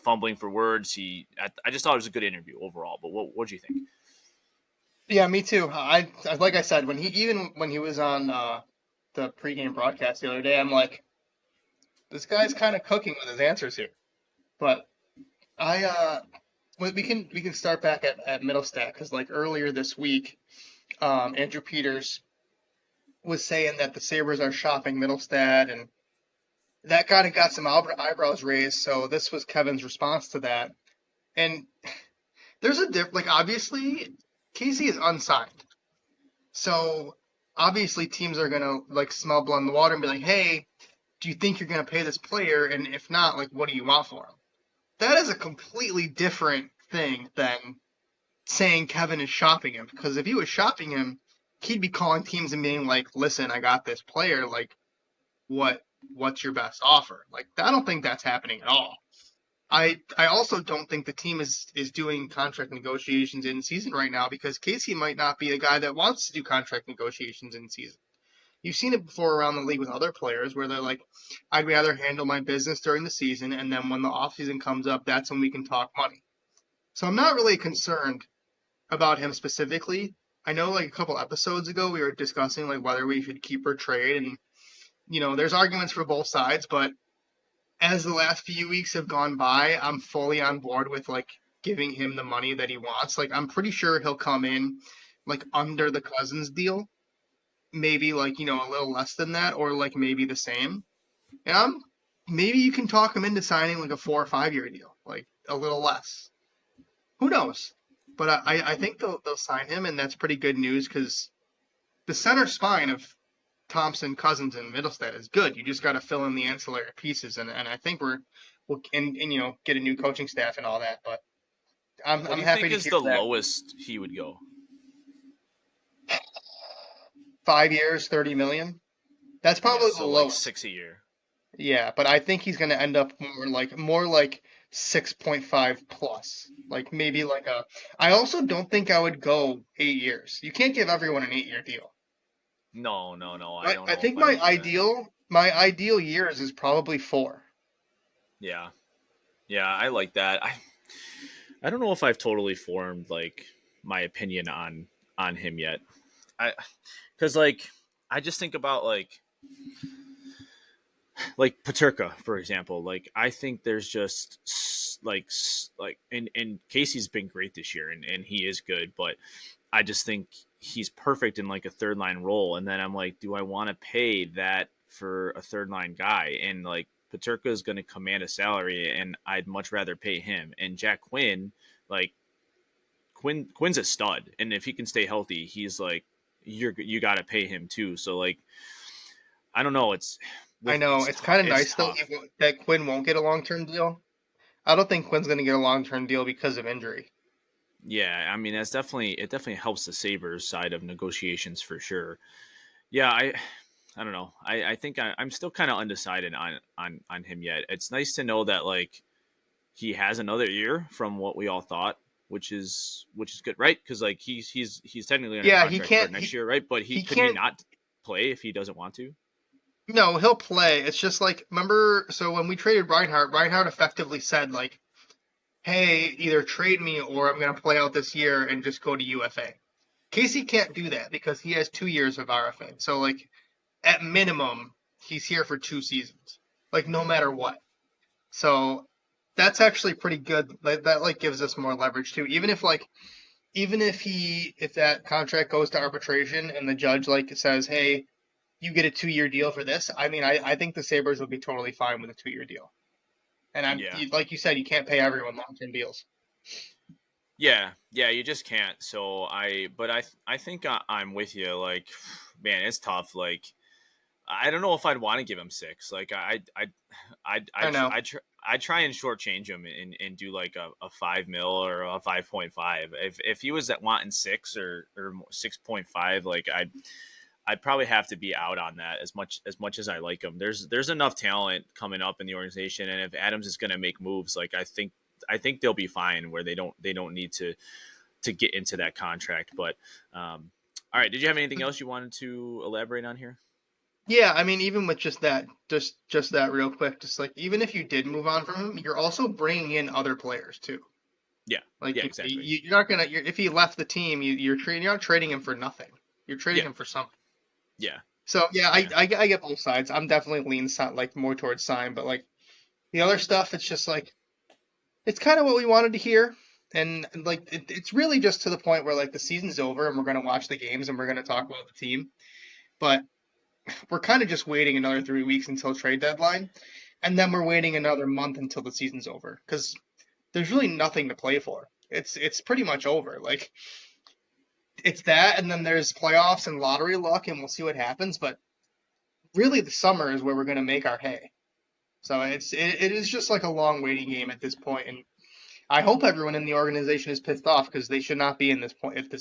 fumbling for words. I just thought it was a good interview overall. But what do you think? Yeah, me too. Like I said, when he was on the pregame broadcast the other day, I'm like, this guy's kind of cooking with his answers here. But I we can start back at Middlestat because like earlier this week, Andrew Peters was saying that the Sabres are shopping Middlestat, and that kind of got some eyebrows raised. So this was Kevin's response to that. And there's a like obviously Casey is unsigned, so obviously teams are gonna like smell blood in the water and be like, hey, do you think you're gonna pay this player? And if not, like, what do you want for him? That is a completely different thing than saying Kevin is shopping him, because if he was shopping him, he'd be calling teams and being like, "Listen, I got this player. Like, what what's your best offer?" Like, I don't think that's happening at all. I also don't think the team is doing contract negotiations in season right now because Casey might not be a guy that wants to do contract negotiations in season. You've seen it before around the league with other players where they're like, I'd rather handle my business during the season, and then when the offseason comes up, that's when we can talk money. So I'm not really concerned about him specifically. I know like a couple episodes ago we were discussing like whether we should keep or trade, and there's arguments for both sides, but as the last few weeks have gone by, I'm fully on board with like giving him the money that he wants. Like I'm pretty sure he'll come in like under the Cousins deal, maybe like a little less than that, or like maybe the same. And maybe you can talk him into signing like a 4 or 5 year deal, like a little less. Who knows? But I think they'll sign him, and that's pretty good news because the center spine of Thompson, Cousins, and Middlestat is good. You just got to fill in the ancillary pieces, and I think we'll and get a new coaching staff and all that. But What I'm do you happy think to is hear the that lowest he would go? 5 years, 30 million. That's Yeah, probably the so like lowest. 6 a year. Yeah, but I think he's going to end up more like 6.5 plus. Like maybe like a. I also don't think I would go 8 years. You can't give everyone an 8 year deal. No, no, no. I I, don't I know if think I my would do that. ideal years is probably 4. Yeah, yeah, I like that. I don't know if I've totally formed like my opinion on him yet. I because like I just think about like Paterka, for example. Like I think there's just like and Casey's been great this year and he is good, but I just think he's perfect in like a third line role. And then I'm like, do I want to pay that for a third line guy? And like Paterka is going to command a salary, and I'd much rather pay him. And Jack Quinn, like Quinn's a stud, and if he can stay healthy, he's like you got to pay him too. So like I don't know, I know it's kind of it's nice though tough. that Quinn won't get a long term deal. I don't think Quinn's going to get a long term deal because of injury. Yeah, I mean it definitely helps the Sabres side of negotiations for sure. Yeah, I don't know. I think I'm still kind of undecided on him yet. It's nice to know that like he has another year from what we all thought, which is good, right? Because like he's technically under Yeah, he contract for can't. next year, right? But he He could he can't. not play if he doesn't want to? No, he'll play. It's just like remember. So when we traded Reinhardt effectively said like, "Hey, either trade me or I'm going to play out this year and just go to UFA." Casey can't do that because he has 2 years of RFA. So like at minimum, he's here for 2 seasons. Like no matter what. So that's actually pretty good. That like gives us more leverage too. Even if that contract goes to arbitration and the judge like says, "Hey, you get a 2 year deal for this." I mean, I think the Sabres would be totally fine with a 2 year deal. And Yeah, like you said, you can't pay everyone long term deals. yeah, yeah. You just can't. So I think I'm with you. Like, man, it's tough. Like, I don't know if I'd want to give him 6. Like, I know. I try and shortchange him and do like a 5 mil or a 5.5. If he was at wanting 6 or 6.5, like I'd probably have to be out on that as much as I like him. There's enough talent coming up in the organization, and if Adams is going to make moves, like I think they'll be fine where they don't need to get into that contract. But all right, did you have anything else you wanted to elaborate on here? Yeah, I mean, even with just that real quick, just like even if you did move on from him, you're also bringing in other players too. Yeah, Like yeah, exactly. you're not gonna, if he left the team, you're not trading him for nothing. You're trading Yeah, him for something. yeah, So yeah, yeah, I get both sides. I'm definitely like more towards sign, but like the other stuff, it's just like it's kind of what we wanted to hear. And like it's really just to the point where like the season's over and we're gonna watch the games and we're gonna talk about the team. But we're kind of just waiting another 3 weeks until trade deadline, and then we're waiting another month until the season's over because there's really nothing to play for. It's pretty much over. Like it's that, and then there's playoffs and lottery luck, and we'll see what happens. But really, the summer is where we're gonna make our hay. So it is just like a long waiting game at this point, and I hope everyone in the organization is pissed off because they should not be in this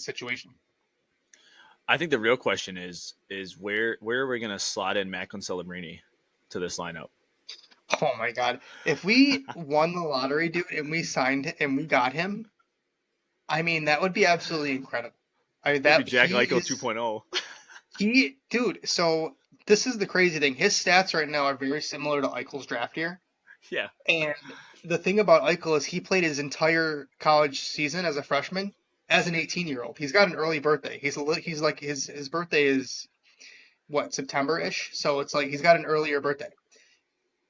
situation. I think the real question is where are we going to slot in Macklin Celebrini to this lineup? Oh my God. If we won the lottery, dude, and we signed and we got him, I mean, that would be absolutely incredible. I mean, It'd be that Jack he Eichel is 2.0. dude. So this is the crazy thing. His stats right now are very similar to Eichel's draft year. Yeah. And the thing about Eichel is he played his entire college season as a freshman as an 18-year-old. He's got an early birthday. He's like his birthday is what, September-ish. So it's like he's got an earlier birthday.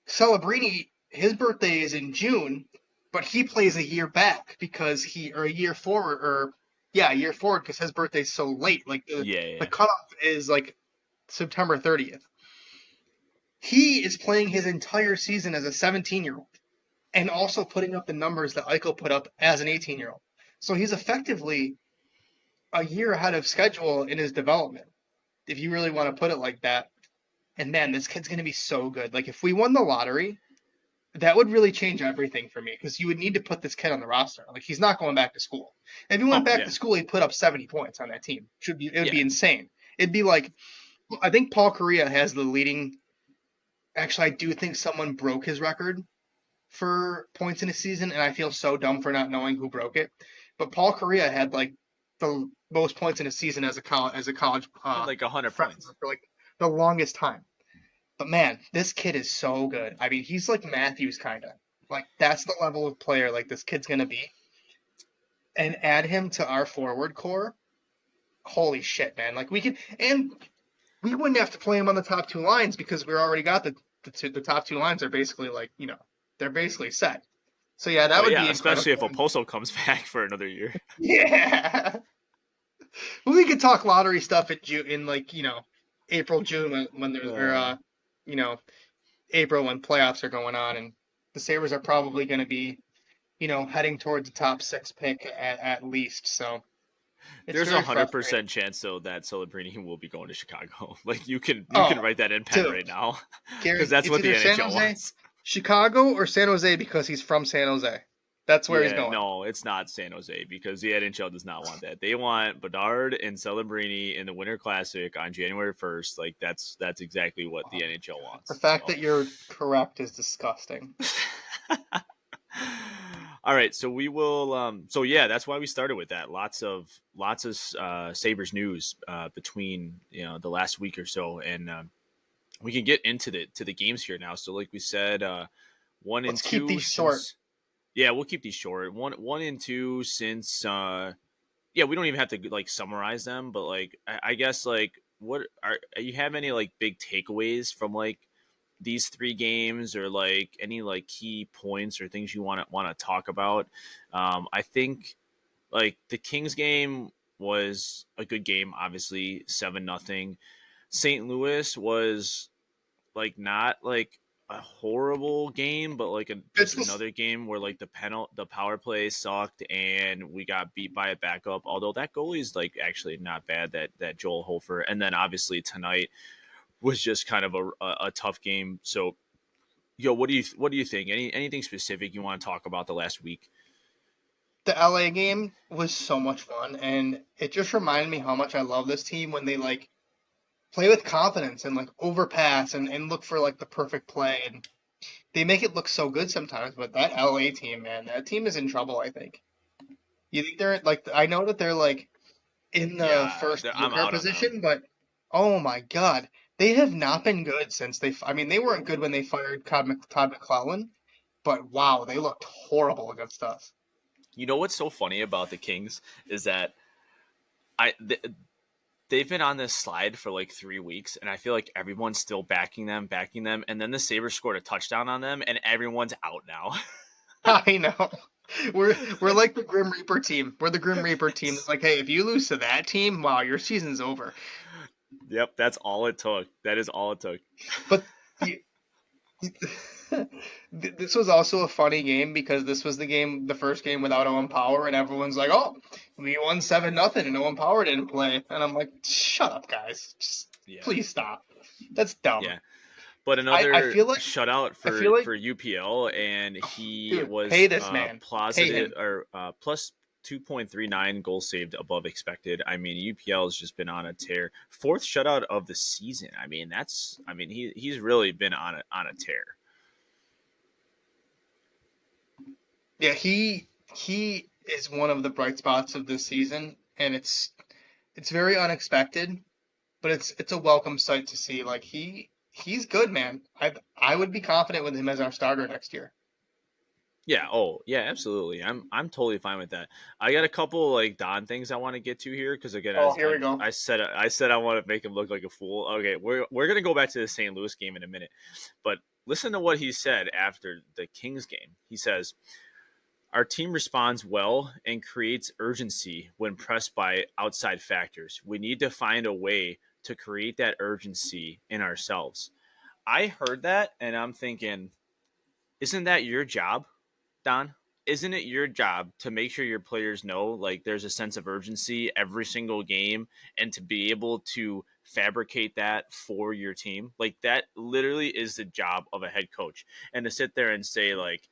Celebrini, his birthday is in June, but he plays a year back because or a year forward, or yeah, a year forward because his birthday's so late. Like Yeah, the yeah. cutoff is like September 30th. He is playing his entire season as a 17-year-old and also putting up the numbers that Eichel put up as an 18-year-old. So he's effectively a year ahead of schedule in his development, if you really want to put it like that. And man, this kid's going to be so good. Like if we won the lottery, that would really change everything for me because you would need to put this kid on the roster. Like he's not going back to school. If he went Oh, back to yeah. school, he'd put up 70 points on that team. It would be Yeah. insane. It'd be like I think Paul Correa has the leading. Actually, I do think someone broke his record for points in a season, and I feel so dumb for not knowing who broke it. But Paul Correa had like the most points in a season as a college Had like 100 freshman points. for like the longest time. But man, this kid is so good. I mean, he's like Matthews kind of. Like that's the level of player like this kid's gonna be. And add him to our forward core. Holy shit, man! Like we wouldn't have to play him on the top two lines because we already got the top two lines are basically like they're basically set. So yeah, that Oh would yeah, be especially if incredible. Oposo comes back for another year. Yeah, we could talk lottery stuff in June, in like April, June when there's or Uh, you know April when playoffs are going on, and the Sabres are probably going to be heading towards the top six pick at least. So it's there's a very hundred frustrating. percent chance though that Celebrini will be going to Chicago. Like you can Oh, write that in pen dude, right now, because Gary, that's it's what the either San NHL Jose, wants. Chicago, or San Jose because he's from San Jose. That's where he's Yeah, going. no, it's not San Jose because the NHL does not want that. They want Bedard and Celebrini in the Winter Classic on January 1st. Like that's exactly what the NHL The wants. fact So that you're correct is disgusting. all right, so we will. So yeah, that's why we started with that. Lots of Sabres news between the last week or so, and we can get into the games here now. So like we said, one and Let's keep two these short. since yeah, we'll keep these short. One and two since yeah, we don't even have to like summarize them, but like I guess like what are you have any like big takeaways from like these three games or like any like key points or things you want to talk about? I think like the Kings game was a good game, obviously 7-0. St. Louis was like not like a horrible game, but like It's just just another game where like the power play sucked and we got beat by a backup. Although that goalie's like actually not bad, that Joel Hofer, and then obviously tonight was just kind of a tough game. So, what do you think? Anything specific you want to talk about the last week? the LA game was so much fun, and it just reminded me how much I love this team when they like play with confidence and like overpass and look for like the perfect play, and they make it look so good sometimes. But that LA team, man, that team is in trouble. I think. You think they're like? I know that they're like in the Yeah, first I'm wildcard out on them. position, but oh my God, they have not been good since they. I mean, they weren't good when they fired Todd McClellan, but wow, they looked horrible against us. You know what's so funny about the Kings is that I they've been on this slide for like 3 weeks, and I feel like everyone's still backing them, and then the Sabres scored a touchdown on them, and everyone's out now. I know. We're like the Grim Reaper team. We're the Grim Reaper team. That's like, hey, if you lose to that team, wow, your season's over. Yep, that's all it took. That is all it took. But you, this was also a funny game because this was the first game without Owen Power, and everyone's like, "Oh, we won 7-0, and Owen Power didn't play." And I'm like, "Shut up, guys! Just Yeah, please stop. That's dumb." yeah. but I another feel like shutout I feel like for UPL, and he dude, pay was this man. Pay positive him. or plus 2.39 goals saved above expected. I mean, UPL has just been on a tear. Fourth shutout of the season. I mean, he's really been on a tear. Yeah, he is one of the bright spots of this season, and it's very unexpected, but it's a welcome sight to see. Like he's good, man. I would be confident with him as our starter next year. Yeah. Oh, yeah. Absolutely. I'm totally fine with that. I got a couple like Don things I want to get to here because again, Oh, as here we go. I said I want to make him look like a fool. Okay, we're gonna go back to the St. Louis game in a minute, but listen to what he said after the Kings game. He says, "Our team responds well and creates urgency when pressed by outside factors. We need to find a way to create that urgency in ourselves." I heard that and I'm thinking, isn't that your job, Don? Isn't it your job to make sure your players know like there's a sense of urgency every single game and to be able to fabricate that for your team? Like that literally is the job of a head coach. And to sit there and say like,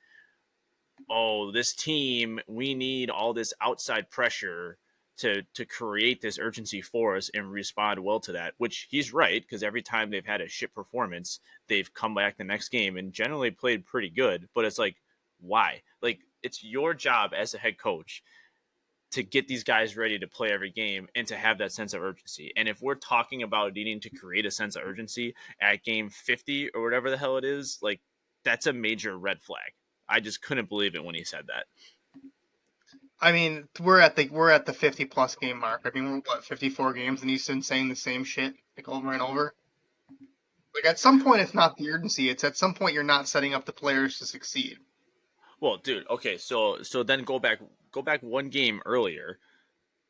"Oh, this team, we need all this outside pressure to create this urgency for us and respond well to that," which he's right because every time they've had a shit performance, they've come back the next game and generally played pretty good. But it's like, why? Like it's your job as a head coach to get these guys ready to play every game and to have that sense of urgency. And if we're talking about needing to create a sense of urgency at game 50 or whatever the hell it is, like that's a major red flag. I just couldn't believe it when he said that. I mean, we're at the 50 plus game mark. I mean, we're what 54 games, and he's been saying the same shit like over and over. Like at some point, it's not the urgency. It's at some point you're not setting up the players to succeed. Well, dude, okay, so then go back one game earlier.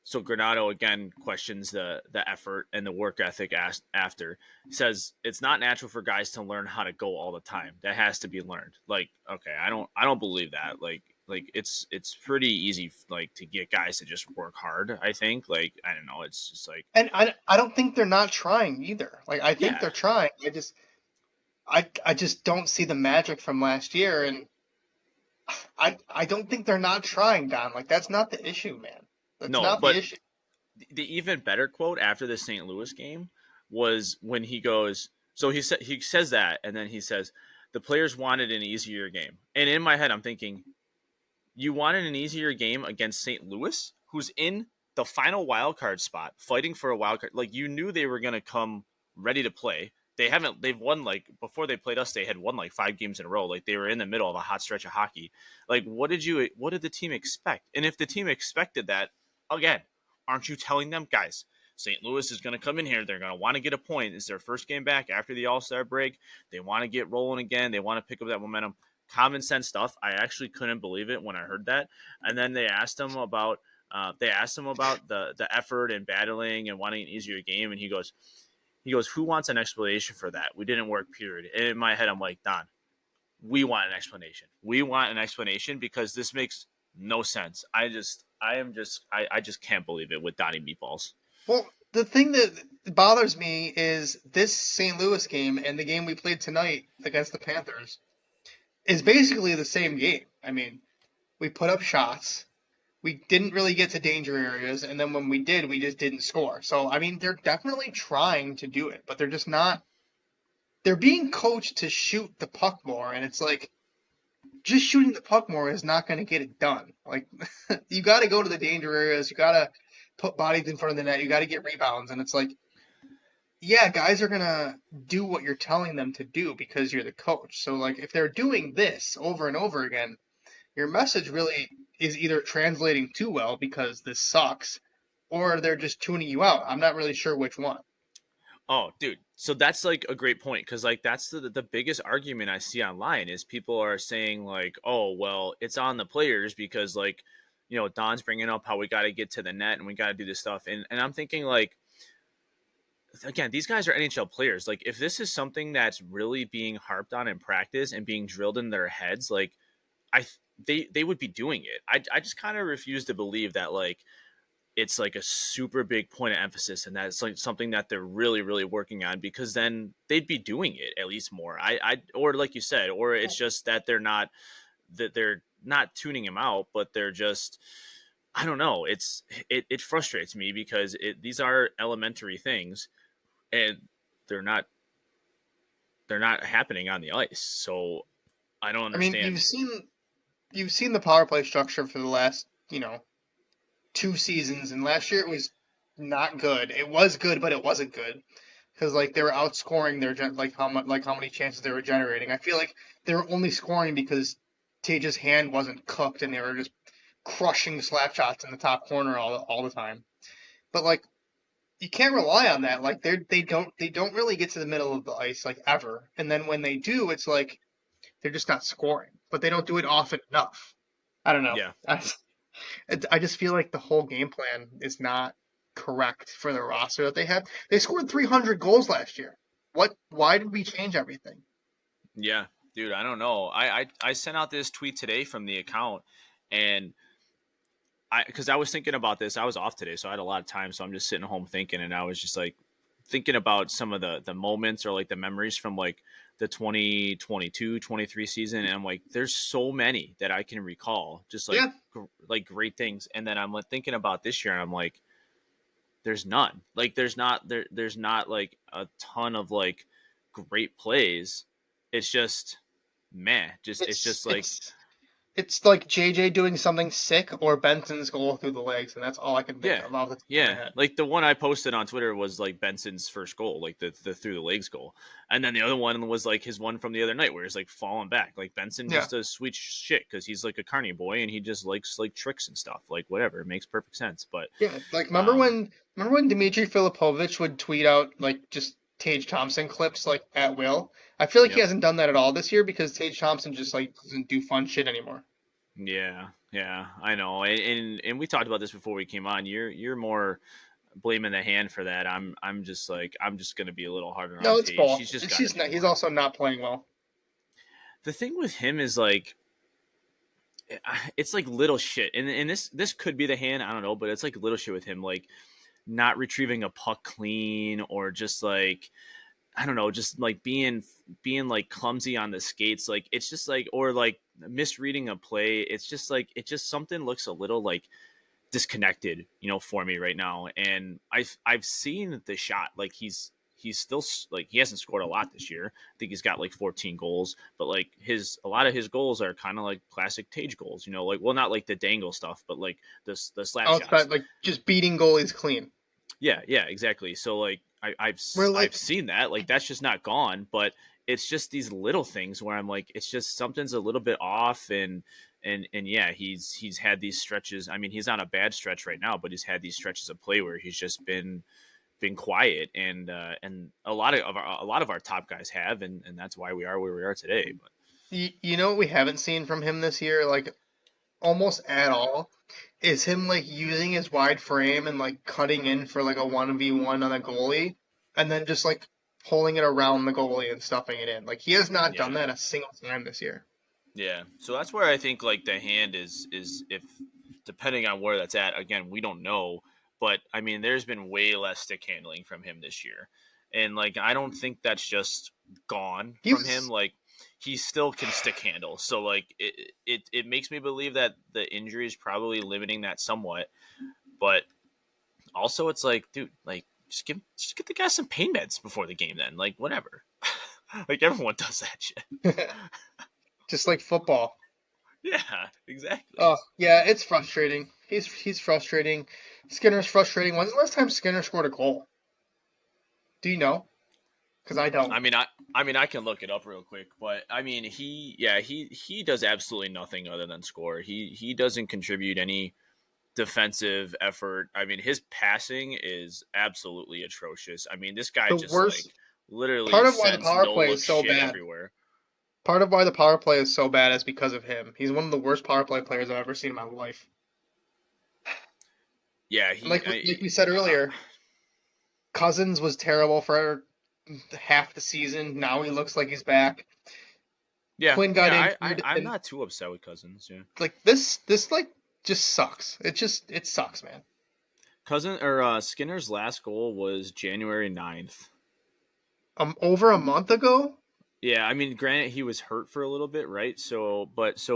So Granado again questions the effort and the work ethic after. He says it's not natural for guys to learn how to go all the time. That has to be learned. Like, okay, I don't believe that. Like it's pretty easy like to get guys to just work hard, I think. Like, I don't know, it's just like And I don't think they're not trying either. Like I think yeah. they're trying. I just don't see the magic from last year, and I don't think they're not trying, Don. Like that's not the issue, man. That's No, not the but issue. the even better quote after the St. Louis game was when he goes. So he says that, and then he says the players wanted an easier game. And in my head, I'm thinking, you wanted an easier game against St. Louis, who's in the final wild card spot, fighting for a wild card. Like you knew they were going to come ready to play. They haven't. They've won like before they played us. They had won like 5 games in a row. Like they were in the middle of a hot stretch of hockey. Like what did you? What did the team expect? And if the team expected that, again, aren't you telling them, guys? St. Louis is going to come in here. They're going to want to get a point. It's their first game back after the All Star break. They want to get rolling again. They want to pick up that momentum. Common sense stuff. I actually couldn't believe it when I heard that. And then they asked him about the effort and battling and wanting an easier game, and he goes, who wants an explanation for that? We didn't work, period. And in my head, I'm like, Don, we want an explanation. We want an explanation because this makes no sense. I just can't believe it with Donnie Meatballs. Well, the thing that bothers me is this St. Louis game and the game we played tonight against the Panthers is basically the same game. I mean, we put up shots. We didn't really get to danger areas, and then when we did, we just didn't score. So, I mean, they're definitely trying to do it, but they're just not. They're being coached to shoot the puck more, and it's like just shooting the puck more is not going to get it done. Like, you got to go to the danger areas. You got to put bodies in front of the net. You got to get rebounds, and it's like, yeah, guys are gonna do what you're telling them to do because you're the coach. So like if they're doing this over and over again, your message really is either translating too well because this sucks, or they're just tuning you out. I'm not really sure which one. Oh, dude. So that's like a great point because like that's the biggest argument I see online is people are saying like, oh, well, it's on the players because like, Don's bringing up how we got to get to the net and we got to do this stuff, and I'm thinking like, again, these guys are NHL players. Like, if this is something that's really being harped on in practice and being drilled in their heads, like, they would be doing it. I just kind of refuse to believe that like it's like a super big point of emphasis, and that's like something that they're really really working on, because then they'd be doing it at least more. I or like you said, or it's just that they're not tuning him out, but they're just, I don't know. It frustrates me because these are elementary things, and they're not they're not happening on the ice. So I don't I mean, understand. you've seen the power play structure for the last, 2 seasons, and last year it was not good. It was good, but it wasn't good because like they were outscoring like how many chances they were generating. I feel like they were only scoring because Tage's hand wasn't cooked, and they were just crushing slap shots in the top corner all the time. But like you can't rely on that. Like they don't really get to the middle of the ice like ever. And then when they do, it's like they're just not scoring. But they don't do it often enough. I don't know. Yeah, I just feel like the whole game plan is not correct for the roster that they have. They scored 300 goals last year. What? Why did we change everything? yeah, dude. I don't know. I sent out this tweet today from the account, and because I was thinking about this. I was off today, so I had a lot of time. So I'm just sitting at home thinking, and I was just like thinking about some of the moments or like the memories from like the 2022-23 season, and I'm like, there's so many that I can recall, just like Yeah, like great things. And then I'm like thinking about this year, and I'm like, there's none. Like there's not like a ton of like great plays. It's just meh. Just it's it's just like, it's it's like JJ doing something sick or Benson's goal through the legs, and that's all I can think yeah, of off the top of my yeah. head. Like the one I posted on Twitter was like Benson's first goal, like the through the legs goal, and then the other one was like his one from the other night where he's like falling back. Like Benson Yeah, just does sweet shit because he's like a carny boy and he just likes like tricks and stuff. Like whatever, it makes perfect sense. But yeah. Like um, remember when Dmitry Filipovich would tweet out like just Tage Thompson clips like at will? I feel like he yep, hasn't done that at all this year because Tage Thompson just like doesn't do fun shit anymore. yeah, yeah, I know. And we talked about this before we came on. You're more blaming the hand for that. I'm just like, I'm just gonna be a little harder No, on it's Tage. both. He's just It's got to just do not. He's more. also not playing well. The thing with him is like, it's like little shit, and this could be the hand. I don't know, but it's like little shit with him, like not retrieving a puck clean, or just like, I don't know, just like being like clumsy on the skates. Like it's just like, or like misreading a play. It's just like, it just something looks a little like disconnected, for me right now. And I've seen the shot. Like he's still like, he hasn't scored a lot this year. I think he's got like 14 goals, but like a lot of his goals are kind of like classic Tage goals. Like, well, not like the dangle stuff, but like the slap shots. Outside, like just beating goalies clean. Yeah, yeah, exactly. So like We're I've like, seen that. Like that's just not gone, but it's just these little things where I'm like, it's just something's a little bit off. And yeah, he's had these stretches. I mean, he's on a bad stretch right now, but he's had these stretches of play where he's just been quiet, and a lot of our top guys have, and that's why we are where we are today. But you know what we haven't seen from him this year, like almost at all, is him like using his wide frame and like cutting in for like a 1v1 on a goalie, and then just like pulling it around the goalie and stuffing it in. Like he has not done yeah, that a single time this year. yeah. So that's where I think like the hand is if, depending on where that's at. Again, we don't know, but I mean, there's been way less stick handling from him this year, and like I don't think that's just gone He from him. was Like he still can stick handle. So like it makes me believe that the injury is probably limiting that somewhat. But also, it's like, dude, like just get the guy some pain meds before the game. Then like whatever. Like everyone does that shit. just like football. Yeah, exactly. Oh yeah, it's frustrating. He's frustrating. Skinner's frustrating. When's the last time Skinner scored a goal? Do you know? Because I don't. I mean, I can look it up real quick, but I mean, he does absolutely nothing other than score. He doesn't contribute any defensive effort. I mean, his passing is absolutely atrocious. I mean, this guy The just like worst literally part of why the sends power no play look is so shit bad. everywhere. Part of why the power play is so bad is because of him. He's one of the worst power play players I've ever seen in my life. Yeah, And like we said earlier, Cousins was terrible for half the season. Now he looks like he's back. yeah, Quinn got yeah. injured, I'm and not too upset with Cousins. Yeah, like this like just sucks. It sucks, man. Skinner's last goal was January 9th. Over a month ago. Yeah, I mean, granted, he was hurt for a little bit, right? So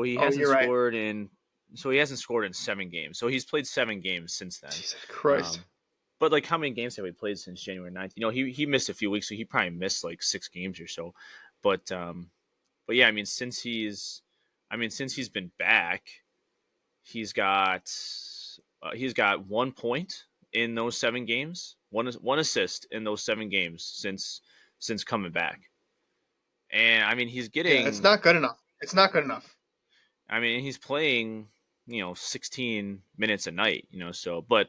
he Oh, hasn't you're right. scored in, so he hasn't scored in 7 games. So he's played 7 games since then. Jesus Christ. Um, but like, how many games have we played since January 9th? He missed a few weeks, so he probably missed like 6 games or so. But yeah, I mean, since he's been back, he's got he's got 1 point in those 7 games, one assist in those 7 games since coming back. And I mean, he's Yeah, it's getting. not good enough. It's not good enough. I mean, he's playing 16 minutes a night. But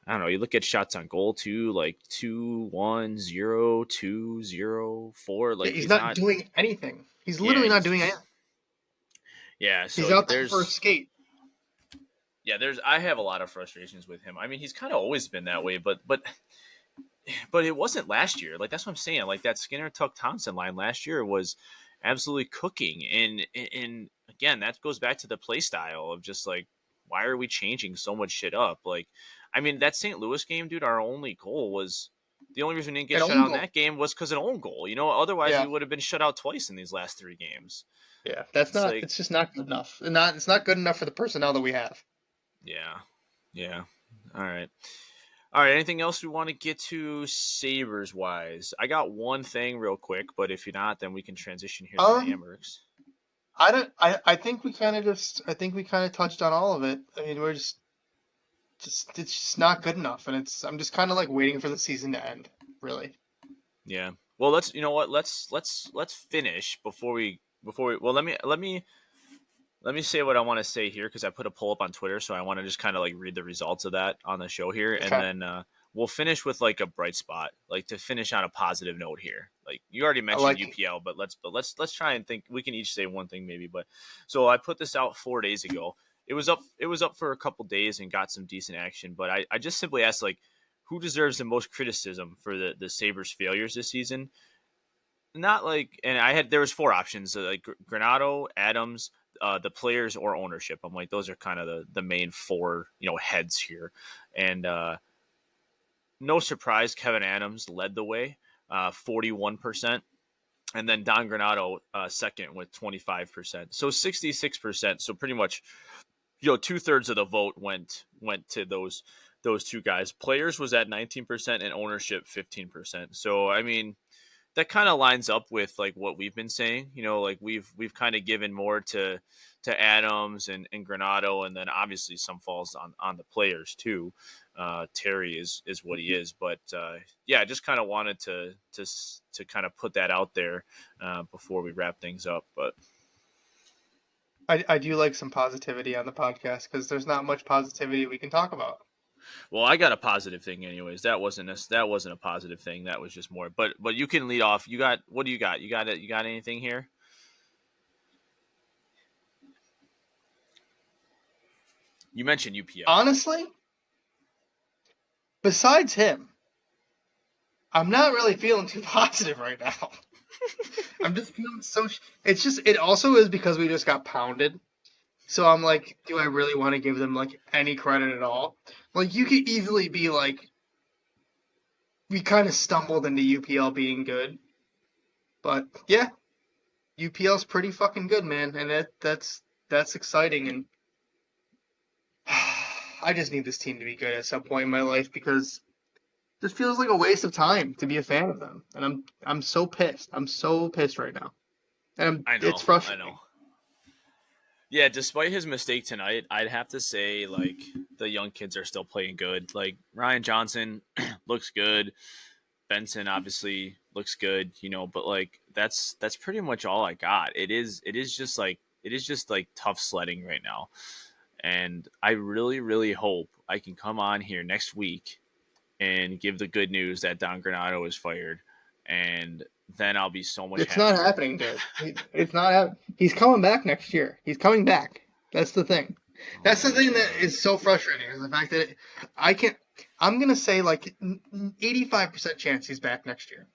I don't know. You look at shots on goal too, like 2-1-0, 2-0-4. Yeah, Like he's he's not not. doing anything. He's Yeah, literally not doing anything. yeah. He's So out there for a skate. there's. I have a lot of frustrations with him. I mean, he's kind of always been that way, but it wasn't last year. Like that's what I'm saying. Like that Skinner Tuck Thompson line last year was absolutely cooking, and again that goes back to the play style of just like why are we changing so much shit up? Like, I mean that St. Louis game, dude. Our only goal was the only reason we didn't get An shut own out in goal. that game was because an own goal. Otherwise we Yeah. would have been shut out twice in these last 3 games. Yeah. That's It's not. like, It's just not good enough. It's not good enough for the personnel that we have. yeah, yeah. All right. All right. Anything else we want to get to Sabres wise? I got one thing real quick, but if you're not, then we can transition here to the Um, Amherst. I don't. I think we kind of just. I think we kind of touched on all of it. I mean, we're just. It's just not good enough, and it's. I'm just kind of like waiting for the season to end. Really. Yeah. Well, let's. You know what? Let's finish before we. Well, let me say what I want to say here because I put a poll up on Twitter, so I want to just kind of like read the results of that on the show here, and Okay. then we'll finish with like a bright spot, like to finish on a positive note here. Like you already I mentioned like it. UPL, but let's try and think. We can each say one thing maybe, but so I put this out 4 days ago. It was up for a couple days and got some decent action, but I just simply asked like who deserves the most criticism for the Sabres failures this season. Not like, and there was 4 options, like Granado, Adams, the players, or ownership. I'm like, those are kind of the main four heads here, and no surprise, Kevin Adams led the way, 41%, and then Don Granado second with 25%, so 66%. So pretty much, 2/3 of the vote went to those two guys. Players was at 19% and ownership 15%. So I mean that kind of lines up with like what we've been saying. Like we've kind of given more to Adams and Granado, and then obviously some falls on the players too. Terry is what he is, but yeah, I just kind of wanted to kind of put that out there before we wrap things up. But I do like some positivity on the podcast because there's not much positivity we can talk about. well, I got a positive thing anyways. That wasn't a positive thing. That was just more. But you can lead off. You got what do you got? You got anything here? You mentioned UPL. Honestly, besides him, I'm not really feeling too positive right now. I'm just feeling so. It's just. It also is because we just got pounded. So I'm like, do I really want to give them like any credit at all? Like you could easily be like, we kind of stumbled into UPL being good, but yeah, UPL's pretty fucking good, man, and that's exciting. And I just need this team to be good at some point in my life because it just feels like a waste of time to be a fan of them, and I'm so pissed. I'm so pissed right now, and I it's know. I frustrating. know. Yeah, despite his mistake tonight, I'd have to say like the young kids are still playing good. Like Ryan Johnson looks good. Benson obviously looks good, but like that's pretty much all I got. It is just like tough sledding right now. And I really, really hope I can come on here next week and give the good news that Don Granado is fired. And then I'll be so much It's not happier. happening, dude. It's not. He's coming back next year. He's coming back. That's the thing. That's the Oh thing that God. is so frustrating is the fact that I can't. I'm gonna say like 85% chance he's back next year.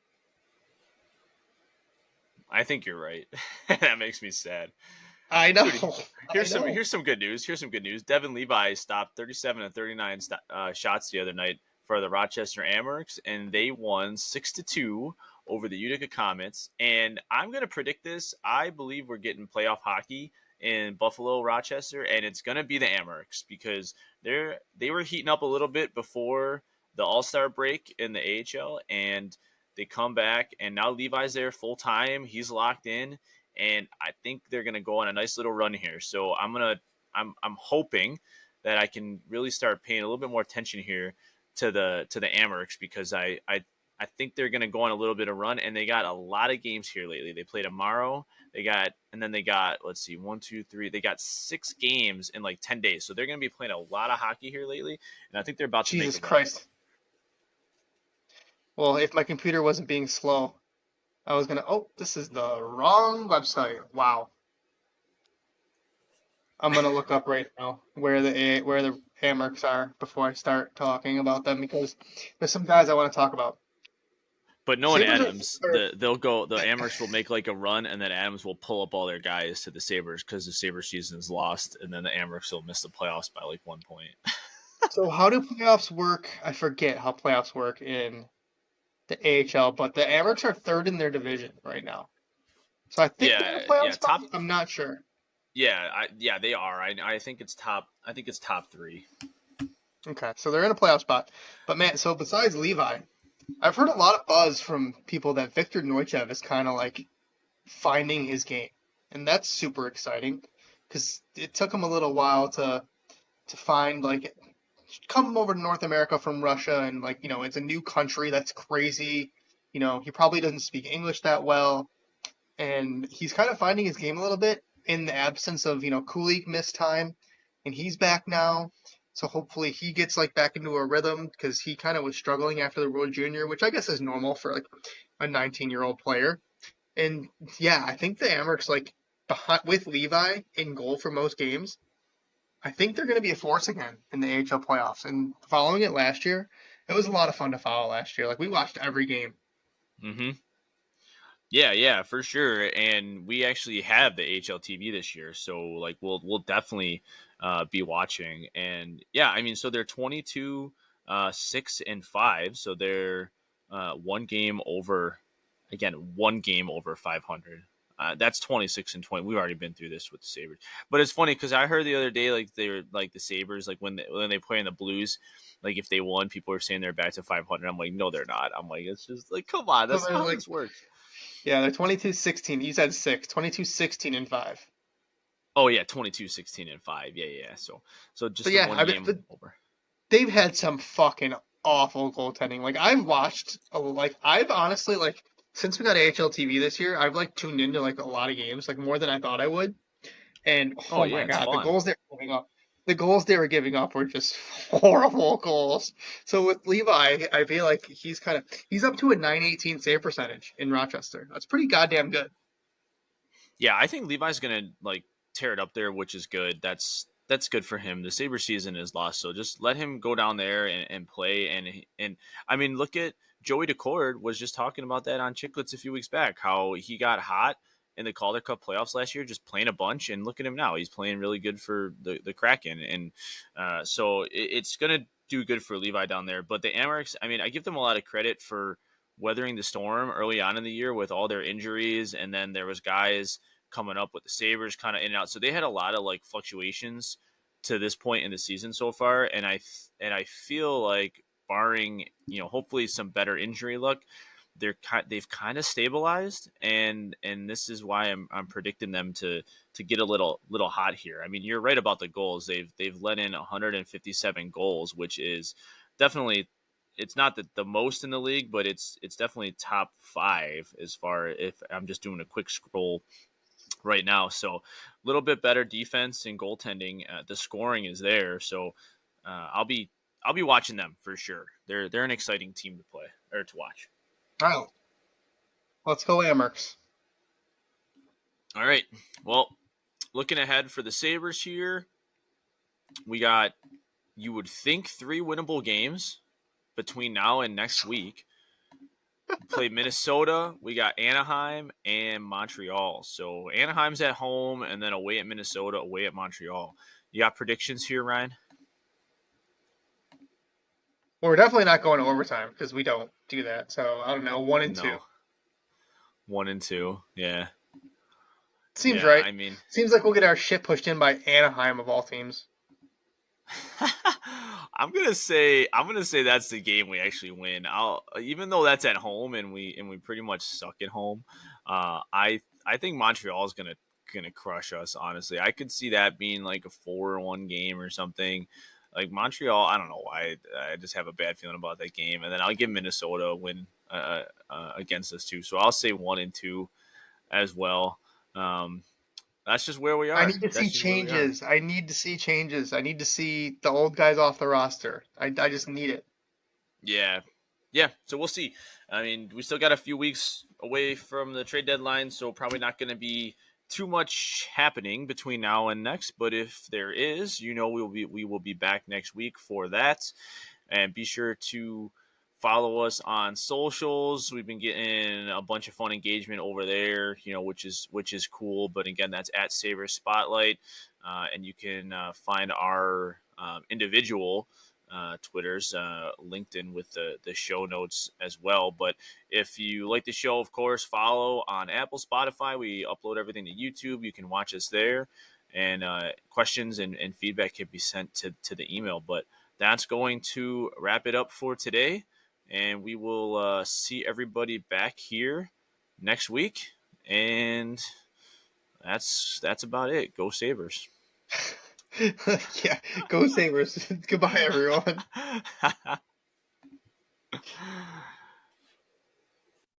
I think you're right. That makes me sad. I know. Dude, I know. here's some good news. Here's some good news. Devin Levi stopped 37 and 39 shots the other night for the Rochester Amherst, and they won 6-2 over the Utica Comets. And I'm gonna predict this. I believe we're getting playoff hockey in Buffalo, Rochester, and it's gonna be the Amherst because they were heating up a little bit before the All Star break in the AHL, and they come back, and now Levi's there full time. He's locked in, and I think they're going to go on a nice little run here. So I'm hoping that I can really start paying a little bit more attention here to the Amherst because I think they're going to go on a little bit of run, and they got a lot of games here lately. They play tomorrow. They got let's see, 1, 2, 3. They got 6 games in like 10 days, so they're going to be playing a lot of hockey here lately, and I think they're about to make Jesus a run. Christ. Well, if my computer wasn't being slow, I was gonna. Oh, this is the wrong website. Wow. I'm gonna look up right now where the Hammocks are before I start talking about them because there's some guys I want to talk about. But knowing Sabres Adams, are the Amherst will make like a run, and then Adams will pull up all their guys to the Sabres because the Sabres season is lost, and then the Amherst will miss the playoffs by like 1 point. so how do playoffs work? I forget how playoffs work in the AHL, but the Hammocks are third in their division right now. So I think they're in a playoff Yeah, spot. I'm not sure. yeah, they are. I think it's top. I think it's top three. Okay, so they're in a playoff spot. But man, so besides Levi, I've heard a lot of buzz from people that Victor Neuchev is kind of like finding his game, and that's super exciting because it took him a little while to find like come over to North America from Russia, and like it's a new country that's crazy. He probably doesn't speak English that well, and he's kind of finding his game a little bit in the absence of Kulik missed time, and he's back now. So hopefully he gets like back into a rhythm because he kind of was struggling after the World Junior, which I guess is normal for like a 19-year-old player. And yeah, I think the Amherst like behind, with Levi in goal for most games, I think they're going to be a force again in the AHL playoffs. And following it last year, it was a lot of fun to follow last year. Like we watched every game. Mm-hmm. Yeah, for sure. And we actually have the HLTV this year, so like we'll definitely be watching. And yeah, I mean, so they're 22, 6-5, so they're one game over. Again, one game over 500. That's 26-20. We've already been through this with the Sabres, but it's funny because I heard the other day like they were like the Sabres like when they play in the Blues, like if they won, people are saying they're back to 500. I'm like, no, they're not. I'm like, it's just like, come on, So that's they're not how like, this works. yeah, they're 22-16. You said 6, 22-16 and 5. Oh yeah, 22-16-5. Yeah. So So just the yeah, one I mean, game over. they've had some fucking awful goaltending. Like I've watched, like I've honestly like since we got AHL TV this year, I've like tuned into like a lot of games, like more than I thought I would. And Oh oh yeah, my it's god, the fun. goals they were giving up, the goals they were giving up were just horrible goals. So with Levi, I feel like he's up to a 918 save percentage in Rochester. That's pretty goddamn good. Yeah, I think Levi's gonna like tear it up there, which is good. That's good for him. The Sabre season is lost, so just let him go down there and play. And I mean, look at Joey Decord was just talking about that on Chicklets a few weeks back. How he got hot in the Calder Cup playoffs last year, just playing a bunch. And look at him now; he's playing really good for the Kraken. And so it's gonna do good for Levi down there. But the Amerks, I mean, I give them a lot of credit for weathering the storm early on in the year with all their injuries, and then there was guys coming up with the Sabres kind of in and out. So they had a lot of like fluctuations to this point in the season so far, and I feel like barring hopefully some better injury luck, they've kind of stabilized, and this is why I'm predicting them to get a little hot here. I mean, you're right about the goals. They've let in 157 goals, which is definitely, it's not the most in the league, but it's definitely top five as far, if I'm just doing a quick scroll right now. So a little bit better defense and goaltending. The scoring is there, so I'll be watching them for sure. They're an exciting team to play or to watch. All right, let's go Amherst. All right. Well, looking ahead for the Sabres here, we got, you would think, 3 winnable games between now and next week. play Minnesota. We got Anaheim and Montreal. So Anaheim's at home, and then away at Minnesota, away at Montreal. You got predictions here, Ryan? Well, we're definitely not going to overtime because we don't do that. So I don't know, 1-2. No, 1-2. Yeah, Seems yeah. right. I mean, Seems like we'll get our shit pushed in by Anaheim of all teams. I'm gonna say that's the game we actually win. I'll even though that's at home and we pretty much suck at home. I think Montreal is gonna crush us. Honestly, I could see that being like a 4-1 game or something. Like Montreal, I don't know why. I just have a bad feeling about that game. And then I'll give Minnesota a win against us too. So I'll say 1-2 as well. Um, that's just where we I are. need to see That's just where we are. changes. I need to see changes. I need to see the old guys off the roster. I just need it. Yeah. Yeah. So we'll see. I mean, we still got a few weeks away from the trade deadline, so probably not going to be too much happening between now and next. But if there is, we will be back next week for that. And be sure to follow us on socials. We've been getting a bunch of fun engagement over there, which is cool. But again, that's at Sabres Spotlight, and you can find our individual Twitters linked in with the show notes as well. But if you like the show, of course, follow on Apple, Spotify. We upload everything to YouTube. You can watch us there, and questions and feedback can be sent to the email. But that's going to wrap it up for today, and we will see everybody back here next week. And that's about it. Go Sabres. Yeah, go Sabres. Goodbye, everyone.